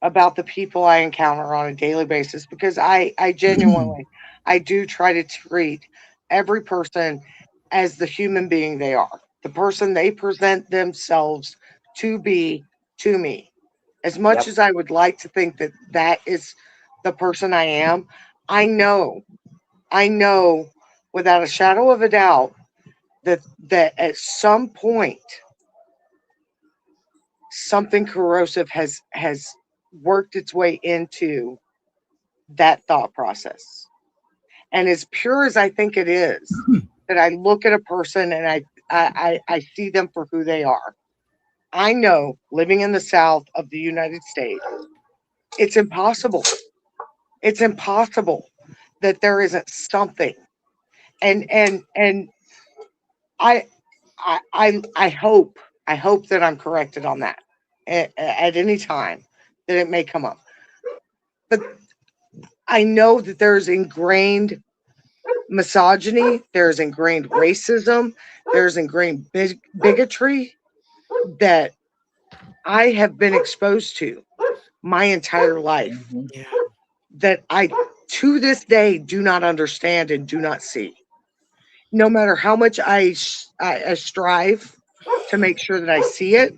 about the people I encounter on a daily basis, because I genuinely I do try to treat every person as the human being they are, the person they present themselves to be to me. As much as I would like to think that that is the person I am, I know without a shadow of a doubt that at some point something corrosive has worked its way into that thought process. And as pure as I think it is, that I look at a person and I see them for who they are. I know, living in the South of the United States, it's impossible. It's impossible that there isn't something. And I I hope that I'm corrected on that at any time that it may come up. But I know that there's ingrained misogyny, there's ingrained racism, there's ingrained bigotry that I have been exposed to my entire life that I to this day do not understand and do not see. No matter how much I strive to make sure that I see it,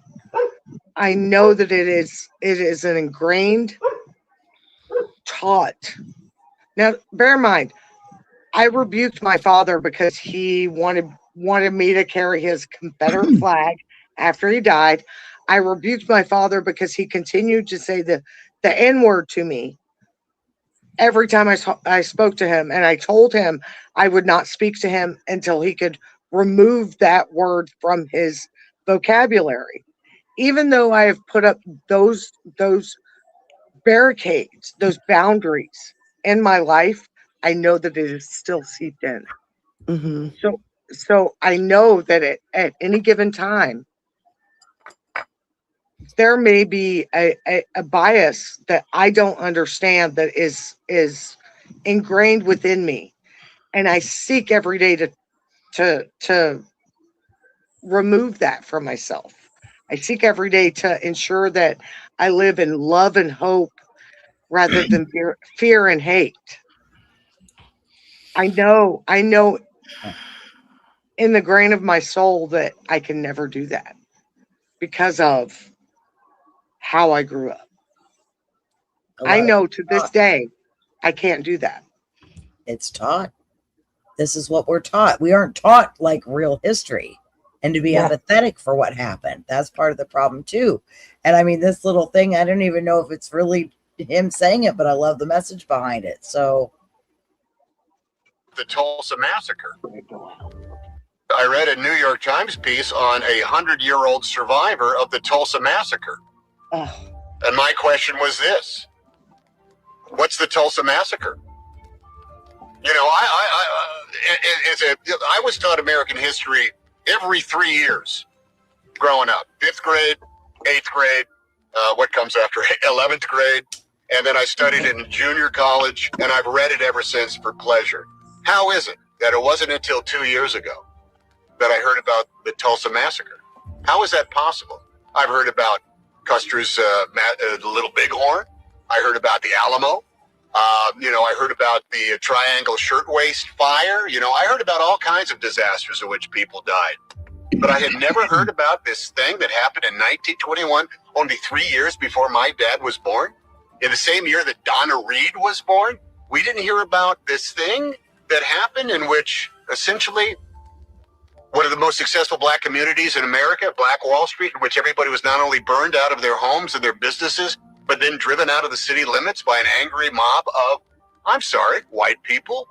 I know that it is an ingrained, taught. Now, bear in mind, I rebuked my father because he wanted me to carry his Confederate flag after he died. I rebuked my father because he continued to say the N-word to me every time I spoke to him, and I told him I would not speak to him until he could remove that word from his vocabulary. Even though I have put up those barricades, those boundaries in my life, I know that it is still seeped in. Mm-hmm. So I know that at any given time, there may be a bias that I don't understand that is ingrained within me, and I seek every day to remove that from myself. I seek every day to ensure that I live in love and hope rather than fear and hate. I know in the grain of my soul that I can never do that because of how I grew up. I know to this day I can't do that. It's taught. This is what we're taught. We aren't taught like real history and to be empathetic for what happened. That's part of the problem too. And I mean, this little thing, I don't even know if it's really him saying it, but I love the message behind it. So the Tulsa Massacre. I read a New York Times piece on a 100-year-old survivor of the Tulsa Massacre. And my question was this: what's the Tulsa Massacre? You know, I was taught American history every 3 years growing up. 5th grade, 8th grade, what comes after 11th grade, and then I studied it in junior college, and I've read it ever since for pleasure. How is it that it wasn't until 2 years ago that I heard about the Tulsa Massacre? How is that possible? I've heard about Custer's the Little Bighorn. I heard about the Alamo. I heard about the Triangle Shirtwaist Fire. I heard about all kinds of disasters in which people died. But I had never heard about this thing that happened in 1921, only 3 years before my dad was born. In the same year that Donna Reed was born, we didn't hear about this thing that happened in which essentially one of the most successful black communities in America, Black Wall Street, in which everybody was not only burned out of their homes and their businesses, but then driven out of the city limits by an angry mob of, I'm sorry, white people?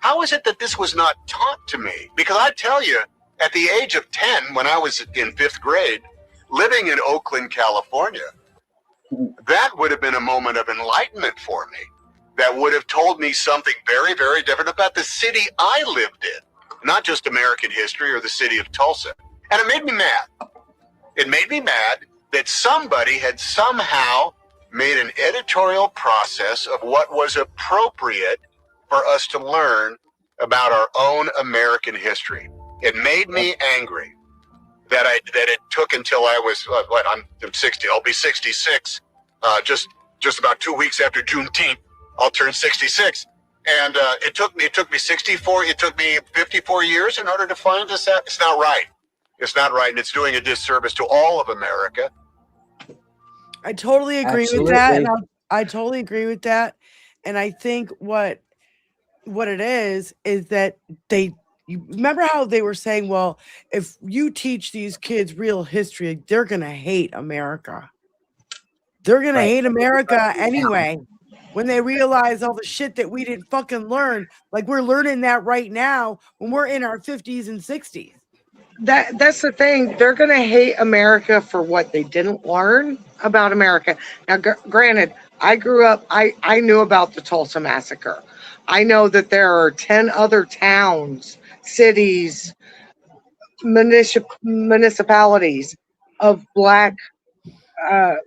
How is it that this was not taught to me? Because I tell you, at the age of 10, when I was in 5th grade, living in Oakland, California, that would have been a moment of enlightenment for me. That would have told me something very, very different about the city I lived in. Not just American history or the city of Tulsa. And it made me mad. It made me mad that somebody had somehow made an editorial process of what was appropriate for us to learn about our own American history. It made me angry that it took until I was, I'm 60, I'll be 66, just about 2 weeks after Juneteenth, I'll turn 66. And it took me 54 years in order to find this out. It's not right. It's not right, and it's doing a disservice to all of America. I totally agree with that, and I totally agree with that. And I think what it is that you remember how they were saying, well, if you teach these kids real history, they're gonna hate America. They're gonna hate America anyway. When they realize all the shit that we didn't fucking learn, like we're learning that right now when we're in our 50s and 60s. That's the thing. They're going to hate America for what they didn't learn about America. Now, granted, I grew up, I knew about the Tulsa Massacre. I know that there are 10 other towns, cities, municipalities of Black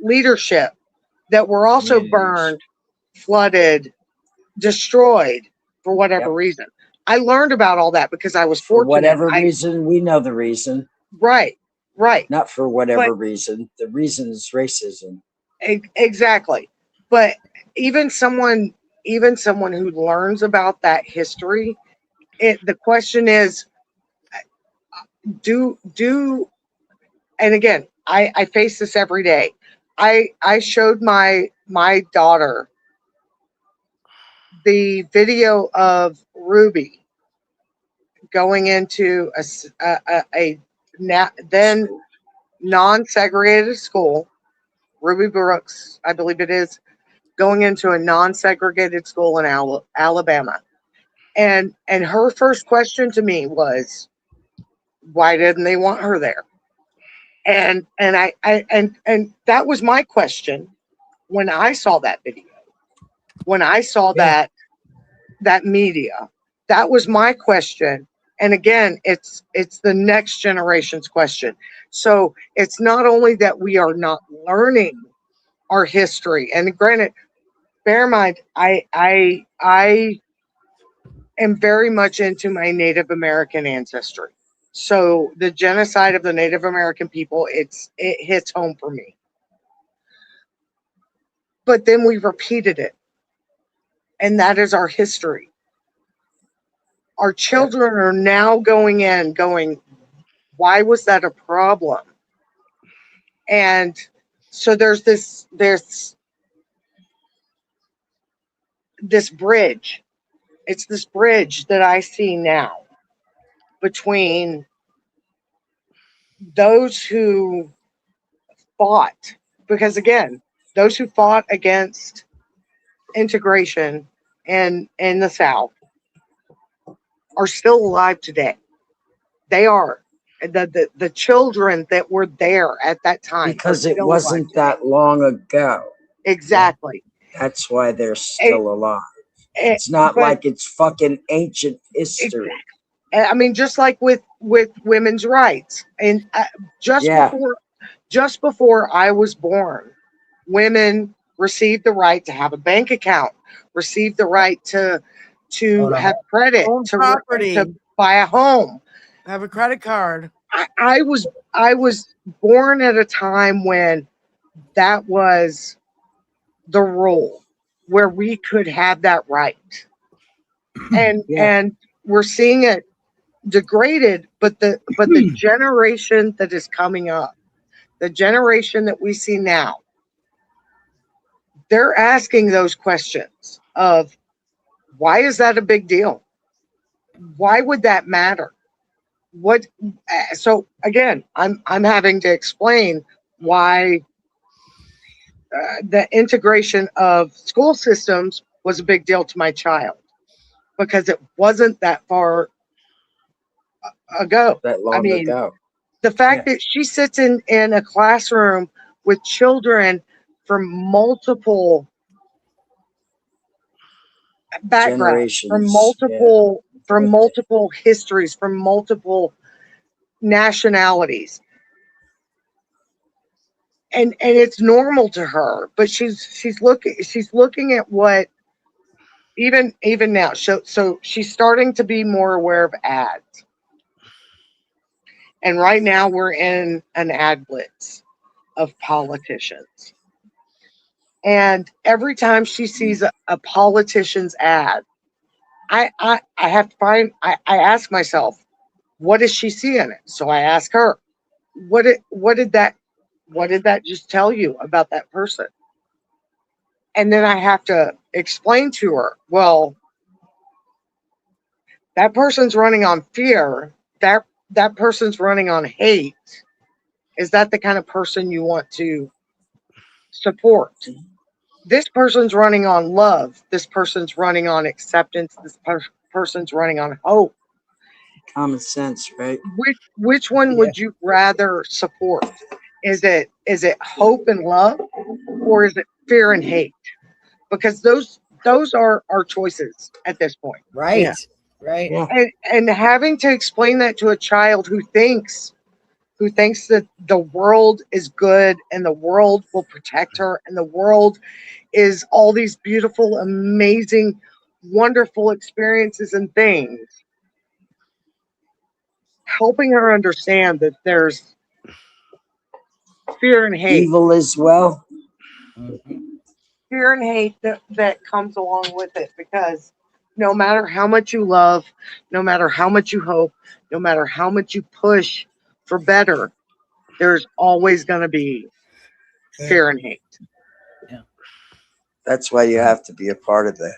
leadership that were also burned, flooded, destroyed for whatever reason. I learned about all that because I was fortunate. For whatever reason, we know the reason. Right. Not for whatever reason. The reason is racism. Exactly. But even someone who learns about that history, the question is, do and again, I face this every day. I showed my daughter the video of Ruby going into a then non-segregated school, Ruby Brooks, I believe it is, going into a non-segregated school in Alabama. And her first question to me was, why didn't they want her there? And that was my question when I saw that video. When I saw that media, that was my question. And again, it's the next generation's question. So it's not only that we are not learning our history, and granted, bear in mind, I am very much into my Native American ancestry. So the genocide of the Native American people, it hits home for me. But then we repeated it. And that is our history. Our children are now going, why was that a problem? And so there's this bridge. It's this bridge that I see now between those who fought, because again, those who fought against integration in the South are still alive today. They are. The children that were there at that time. Because it wasn't that long ago. Exactly. That's why they're still alive. It's not like it's fucking ancient history. Exactly. I mean, just like with women's rights, and just before I was born, women received the right to have a bank account, received the right to have credit, to buy a home, have a credit card. I was born at a time when that was the rule, where we could have that right, and we're seeing it degraded. But the generation that is coming up, the generation that we see now, they're asking those questions of, why is that a big deal? Why would that matter? What? So again, I'm having to explain why the integration of school systems was a big deal to my child, because it wasn't that far ago. That long ago. The fact that she sits in a classroom with children from multiple backgrounds, from multiple histories, from multiple nationalities, and it's normal to her, but she's looking at what even now. So she's starting to be more aware of ads. And right now we're in an ad blitz of politicians. And every time she sees a politician's ad, I have to find. I ask myself, what does she see in it? So I ask her, what did that just tell you about that person? And then I have to explain to her, well, that person's running on fear. That person's running on hate. Is that the kind of person you want to support? This person's running on love. This person's running on acceptance. This person's running on hope. Common sense, right? Which one would you rather support? Is it hope and love, or is it fear and hate? Because those are our choices at this point. Right. Yeah. Right. Yeah. And having to explain that to a child who thinks that the world is good and the world will protect her and the world is all these beautiful, amazing, wonderful experiences and things. Helping her understand that there's fear and hate. Evil as well. Fear and hate that comes along with it, because no matter how much you love, no matter how much you hope, no matter how much you push for better, there's always going to be fear and hate. That's why you have to be a part of the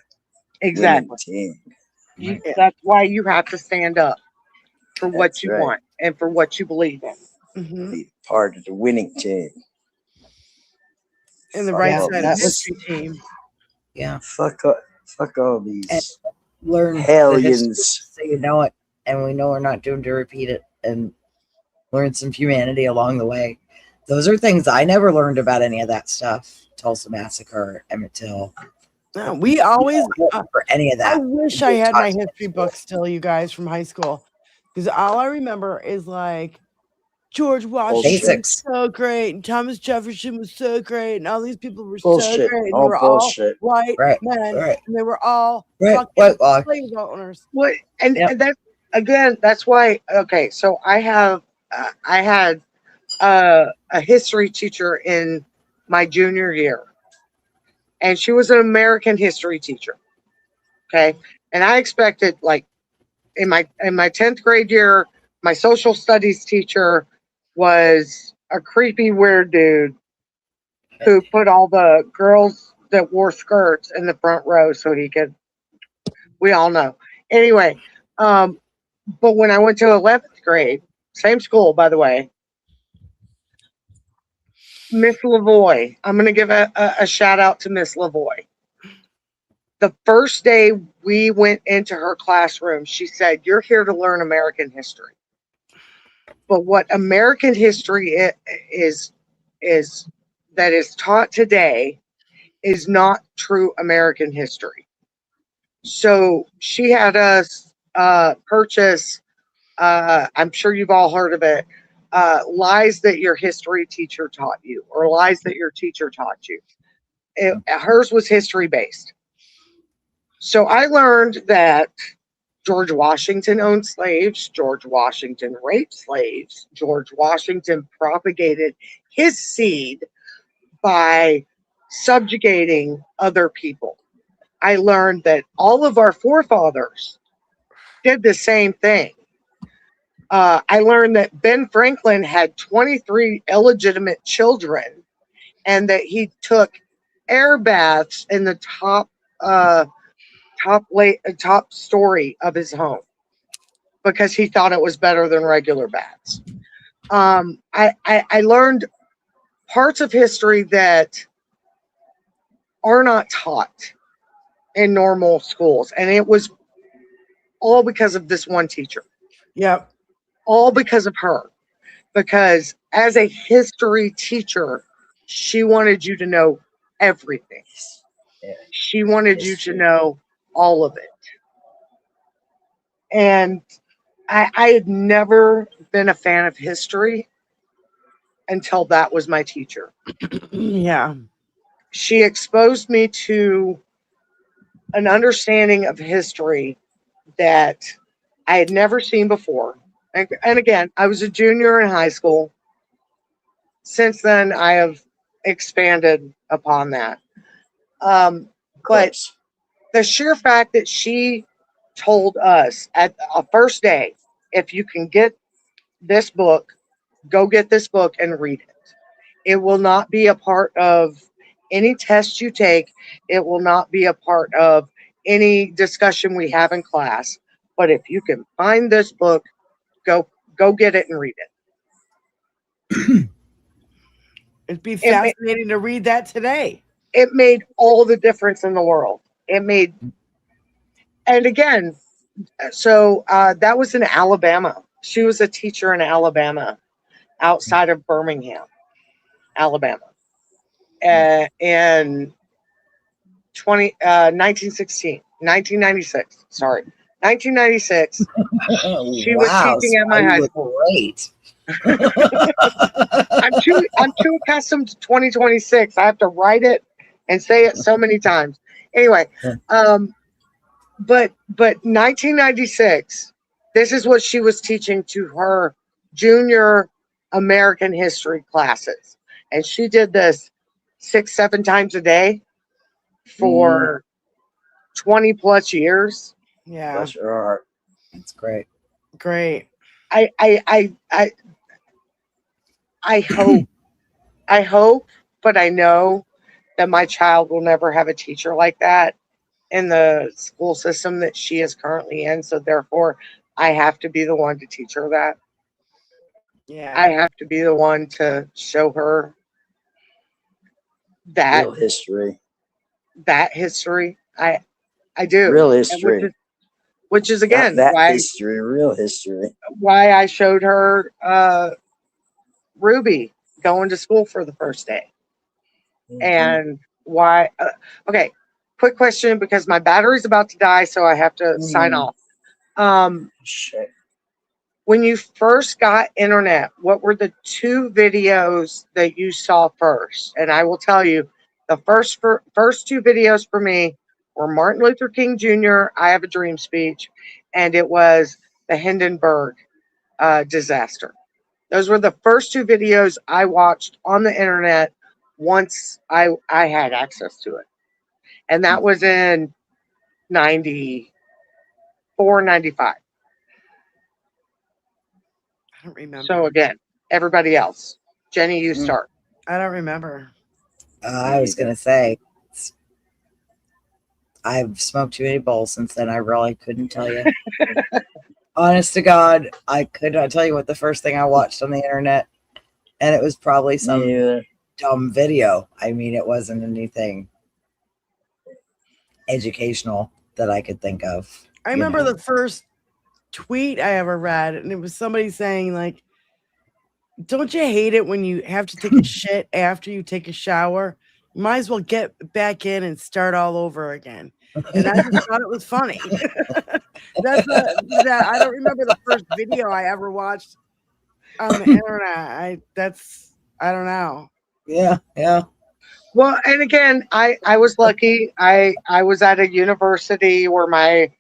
Exactly. winning team. That's why you have to stand up for what That's you right. want and for what you believe in. Be part of the winning team. And the Fuck right all side of these- history team. Yeah. Fuck all these And learn the hellions. history so you know it, and we know we're not doomed to repeat it, and learn some humanity along the way. Those are things I never learned about any of that stuff. Tulsa Massacre, Emmett Till. No, we always for any of that. I wish I had my history book still, you guys, from high school, because all I remember is like George Washington Basics. was so great, and Thomas Jefferson was so great, and all these people were so Bullshit. great, and All they were bullshit. all white Right, men, right. and they were all Right, fucking white walk. slave owners. What? And, Yep. and that again, that's why. Okay, so I had a history teacher in my junior year, and she was an American history teacher. Okay, and I expected, like, in my 10th grade year, my social studies teacher was a creepy weird dude who put all the girls that wore skirts in the front row so he could. We all know. Anyway, but when I went to 11th grade, same school, by the way, Miss Lavoie, I'm going to give a shout out to Miss Lavoie. The first day we went into her classroom, she said, "You're here to learn American history." But what American history is that is taught today is not true American history. So she had us purchase, I'm sure you've all heard of it, lies that your history teacher taught you, or lies that your teacher taught you. Hers was history based. So I learned that George Washington owned slaves, George Washington raped slaves, George Washington propagated his seed by subjugating other people. I learned that all of our forefathers did the same thing. I learned that Ben Franklin had 23 illegitimate children, and that he took air baths in the top story of his home because he thought it was better than regular baths. I learned parts of history that are not taught in normal schools, and it was all because of this one teacher. Yep. All because of her. Because as a history teacher, she wanted you to know everything. She wanted you to know all of it. And I had never been a fan of history until that was my teacher. Yeah. She exposed me to an understanding of history that I had never seen before. And again, I was a junior in high school. Since then, I have expanded upon that. But the sheer fact that she told us at a first day, if you can get this book, go get this book and read it. It will not be a part of any test you take. It will not be a part of any discussion we have in class. But if you can find this book, go get it and read it. It'd be fascinating to read that today. It made all the difference in the world. And again, so that was in Alabama. She was a teacher in Alabama, outside of Birmingham, Alabama. And 1996, sorry, 1996. She was teaching at my high school. Great. I'm too accustomed to 2026. I have to write it and say it so many times. Anyway, but 1996. This is what she was teaching to her junior American history classes, and she did this 6-7 times a day for 20 plus years. Yeah, Bless her heart. That's great. Great. I hope, but I know that my child will never have a teacher like that in the school system that she is currently in. So therefore, I have to be the one to teach her that. Yeah. I have to be the one to show her that real history. That history. I do. Real history. Which is again not that why history, real history. Why I showed her Ruby going to school for the first day. And why okay, quick question, because my battery's about to die, so I have to sign off. Shit. When you first got internet, what were the 2 videos that you saw first? And I will tell you, the first 2 videos for me were Martin Luther King Jr., I Have a Dream speech, and it was the Hindenburg disaster. Those were the first 2 videos I watched on the internet once I had access to it. And that was in 94, 95. I don't remember. So again, everybody else. Jenny, you start. I don't remember. I was going to say, I've smoked too many bowls since then. I really couldn't tell you. Honest to God, I could not tell you what the first thing I watched on the internet. And it was probably some dumb video. I mean, it wasn't anything educational that I could think of. I remember the first tweet I ever read, and it was somebody saying, like, don't you hate it when you have to take a shit after you take a shower? You might as well get back in and start all over again. And I just thought it was funny. I don't remember the first video I ever watched on the internet. I don't know. Yeah. Well, and again, I was lucky. I was at a university where my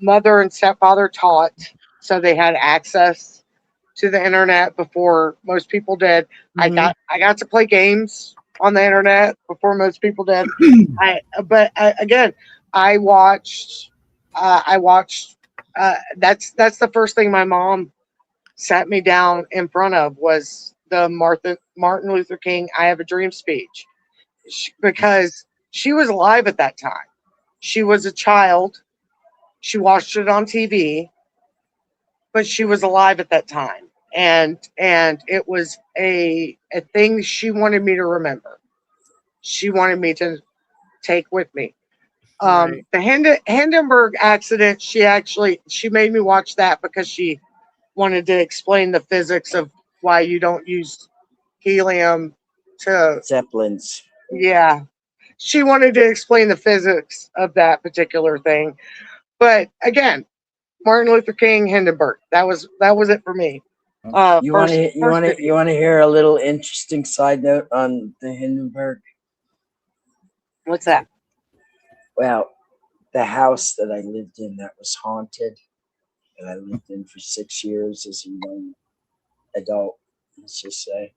mother and stepfather taught, so they had access to the internet before most people did. I got to play games on the internet before most people did. Again, I watched. That's the first thing my mom sat me down in front of was the Martin Luther King "I Have a Dream" speech, because she was alive at that time. She was a child. She watched it on TV, but she was alive at that time. And it was a thing she wanted me to remember. She wanted me to take with me. The Hindenburg accident, she made me watch that because she wanted to explain the physics of why you don't use helium to Zeppelins. Yeah. She wanted to explain the physics of that particular thing. But again, Martin Luther King, Hindenburg. That was it for me. You want to hear a little interesting side note on the Hindenburg? What's that? Well, the house that I lived in that was haunted, that I lived in for 6 years as a young adult, let's just say.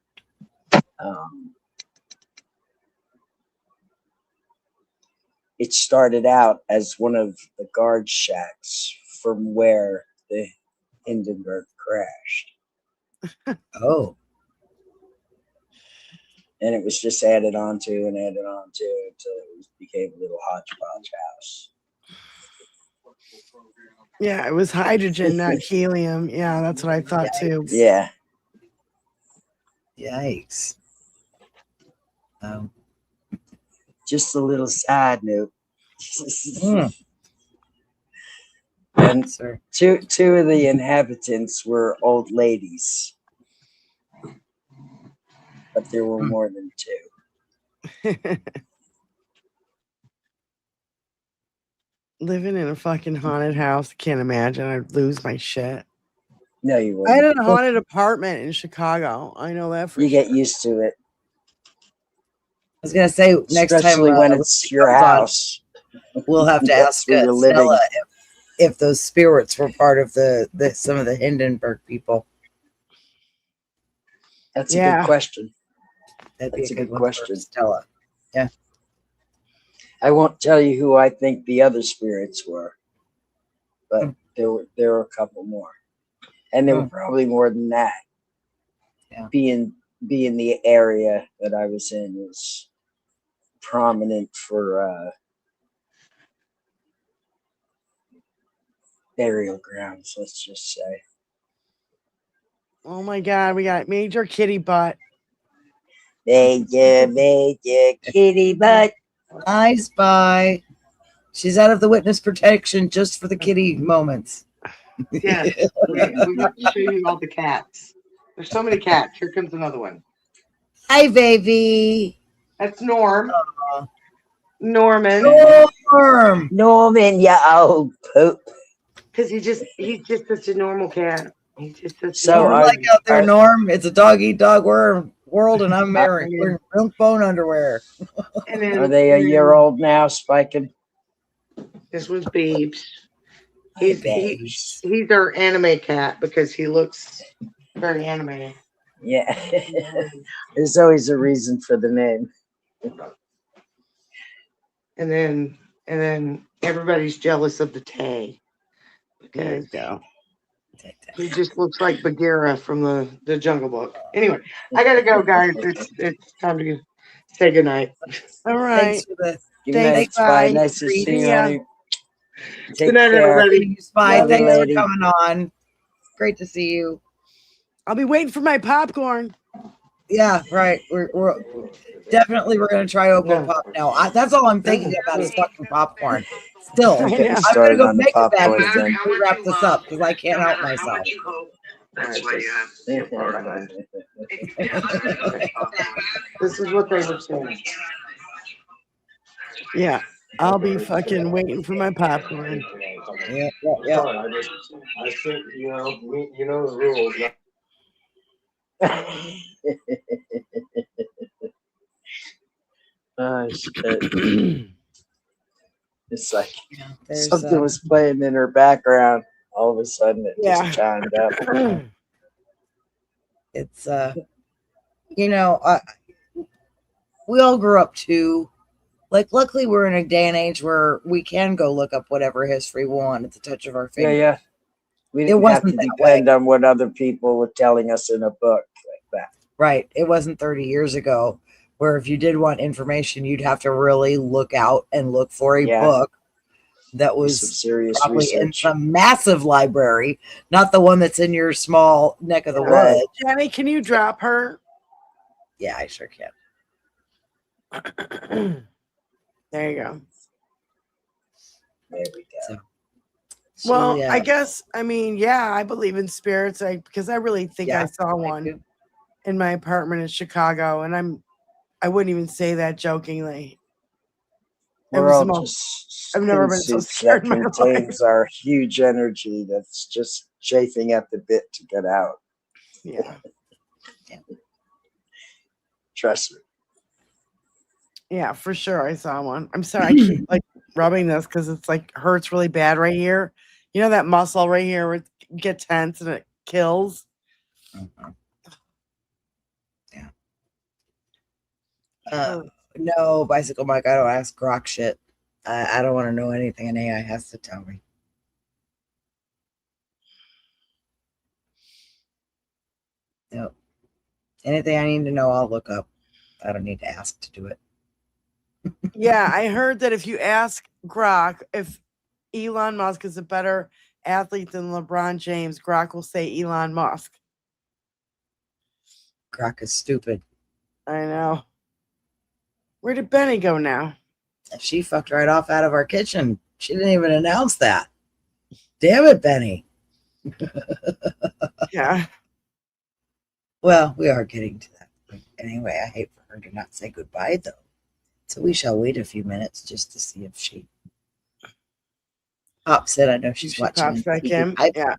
it started out as one of the guard shacks from where the Hindenburg crashed. Oh. And it was just added on to until it became a little hodgepodge house. Yeah, it was hydrogen, not helium. Yeah, that's what I thought too. Yeah. Yikes. Just a little side note. And two of the inhabitants were old ladies. But there were more than two. Living in a fucking haunted house, can't imagine. I'd lose my shit. No, you I wouldn't. had a haunted apartment in Chicago. I know that for you sure. get used to it. I was gonna say next Especially time when it's your house. We'll have to That's ask where you're living. Stella if those spirits were part of the some of the Hindenburg people. That's a good question. That'd That's be a good question. For Stella. Yeah. I won't tell you who I think the other spirits were, but there were a couple more, and there were probably more than that. Yeah. Being the area that I was in was prominent for burial grounds. Let's just say. Oh my God, we got major kitty butt. Major kitty butt. I spy. She's out of the witness protection just for the kitty moments. Yes, we have to show you all the cats. There's so many cats. Here comes another one. Hi, baby. That's Norm. Norman. Norman, you old poop. Because he's just such a normal cat. He's just such So a like out there, Norm. It's a dog eat dog world, and I'm married. We're in milk bone underwear. And then, are they a year old now, Spiking? This one's Beebs. He's our anime cat because he looks very animated. Yeah. There's always a reason for the name. And then everybody's jealous of the Tay. There you go. He just looks like Bagheera from the Jungle Book. Anyway, I gotta go, guys. It's time to say goodnight. All right. Thanks for the Good night, Spy. Nice to see you, honey. Take Good night, care. everybody. Spy, Love you, thanks for lady. coming on. Great to see you. I'll be waiting for my popcorn. Yeah, right. We're definitely gonna try Opo Pop now. That's all I'm thinking about is fucking popcorn. Still, I'm getting I'm gonna started go on the make it back popcorn as again. we wrap this up because I can't help myself. That's why you have to be part of it. This is what they were saying. Yeah, I'll be fucking waiting for my popcorn. Yeah. I think you know the rules. Oh, shit. It's like there's, something was playing in her background. All of a sudden, it just chimed up. It's we all grew up too. Like, luckily, we're in a day and age where we can go look up whatever history we want at the touch of our finger. Yeah. We It didn't have wasn't to that depend on what other people were telling us in a book like that. Right. It wasn't 30 years ago where if you did want information, you'd have to really look out and look for a book that was some serious probably research in some massive library, not the one that's in your small neck of the Right. woods. Jenny, can you drop her? Yeah, I sure can. There you go. There we go. Well, yeah. I guess I believe in spirits. Because I really think I saw one in my apartment in Chicago, and I wouldn't even say that jokingly. We're all just I've never been so suits scared that in my life. contains our huge energy that's just chafing at the bit to get out. Yeah. Trust me. Yeah, for sure. I saw one. I'm sorry. I keep like rubbing this because it's like hurts really bad right here. You know that muscle right here where it gets tense and it kills. No, Bicycle Mike, I don't ask grok shit. I don't want to know anything an AI has to tell me. Nope. Anything I need to know, I'll look up. I don't need to ask to do it. Yeah, I heard that if you ask Grok if Elon Musk is a better athlete than LeBron James, Grok will say Elon Musk. Grok is stupid. I know. Where did Benny go now? She fucked right off out of our kitchen. She didn't even announce that. Damn it, Benny. Yeah. Well, we are getting to that point. Anyway, I hate for her to not say goodbye, though. So we shall wait a few minutes just to see if she pops in. I know she's She watching. pops back in. Yeah.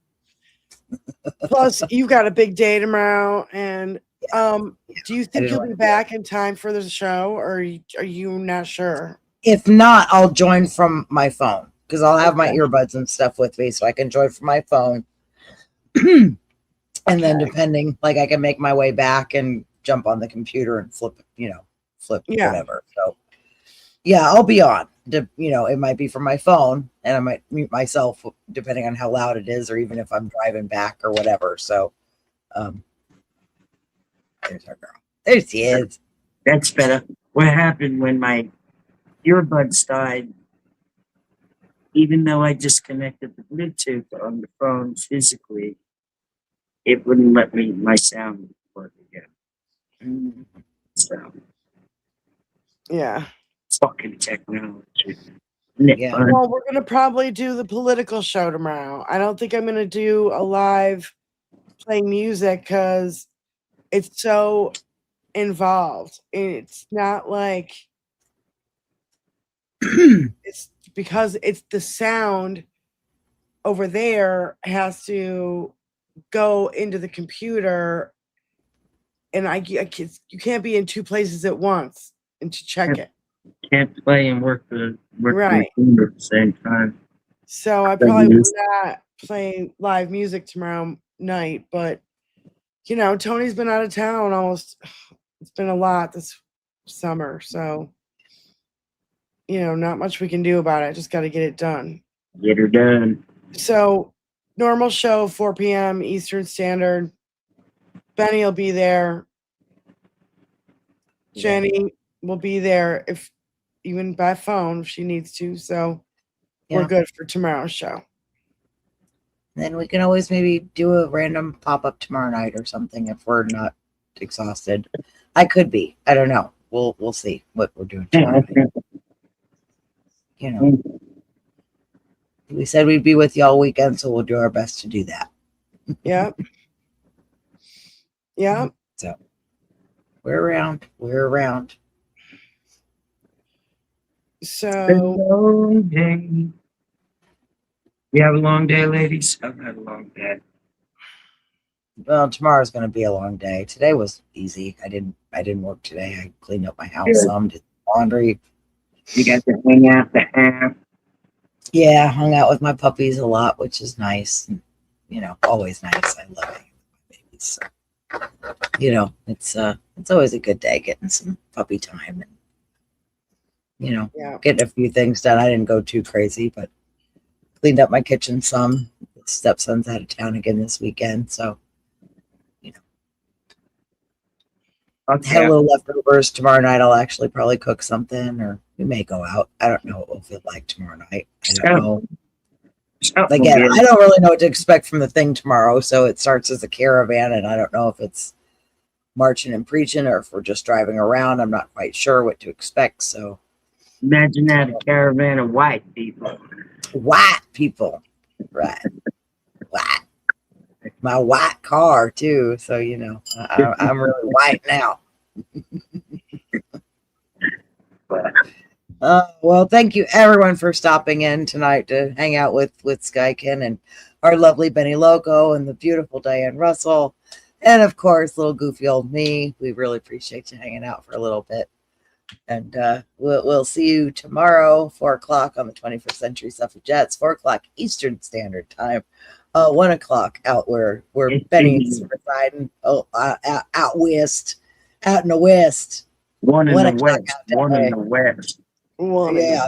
Plus, you've got a big day tomorrow, and do you think you'll be back in time for the show, or are you not sure? If not, I'll join from my phone because I'll have my earbuds and stuff with me, so I can join from my phone. And then depending, like I can make my way back and jump on the computer and flip whatever. So yeah, I'll be on. It might be from my phone and I might mute myself depending on how loud it is, or even if I'm driving back or whatever. So there's our girl. There she is. That's better. What happened when my earbuds died? Even though I disconnected the Bluetooth on the phone physically, it wouldn't let my sound work again. So, yeah. Fucking technology. Yeah. Well, we're gonna probably do the political show tomorrow. I don't think I'm gonna do a live playing music because it's so involved. It's not like it's because it's the sound over there has to go into the computer, and you can't be in two places at once and to check it. Can't play and work the Right. machine at the same time. So I probably will not play live music tomorrow night, but Tony's been out of town almost. It's been a lot this summer, so not much we can do about it. Just got to get it done. Get her done. So normal show, 4 p.m. Eastern Standard. Benny will be there. Jenny will be there even by phone if she needs to. So we're good for tomorrow's show. Then we can always maybe do a random pop-up tomorrow night or something if we're not exhausted. I could be. I don't know. We'll see what we're doing tomorrow night. We said we'd be with you all weekend, so we'll do our best to do that. Yeah. Yeah. So we're around. So long day. You have a long day, ladies? I've had a long day. Well, tomorrow's going to be a long day. Today was easy. I didn't work today. I cleaned up my house some, did laundry. You got to hang out the half. Yeah, hung out with my puppies a lot, which is nice. And, always nice. I love it. Babies. So, it's always a good day getting some puppy time and getting a few things done. I didn't go too crazy, but cleaned up my kitchen some. Stepson's out of town again this weekend, so had a little leftovers. Tomorrow night I'll actually probably cook something, or we may go out. I don't know what we'll feel like tomorrow night. I don't know. Again, I don't really know what to expect from the thing tomorrow. So it starts as a caravan, and I don't know if it's marching and preaching or if we're just driving around. I'm not quite sure what to expect. So imagine that, a caravan of white people. White people, right? White. My white car too. So I'm really white now. Well, thank you everyone for stopping in tonight to hang out with Skykin and our lovely Benny Loco and the beautiful Diane Russell, and of course little goofy old me. We really appreciate you hanging out for a little bit, and we'll see you tomorrow, 4 o'clock on the 21st Century Suffragettes, 4 o'clock Eastern Standard Time, 1 o'clock out where Benny's residing, out west, out in the west. 1 in the west, 1 in the west. Yeah.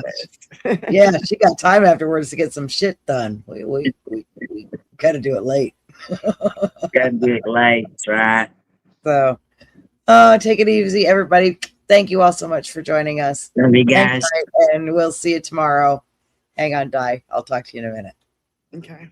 Yeah, she got time afterwards to get some shit done. We got to do it late. Gotta do it late, that's right. So, take it easy, everybody. Thank you all so much for joining us. Love you Hang guys. tight, and we'll see you tomorrow. Hang on, Di. I'll talk to you in a minute. Okay.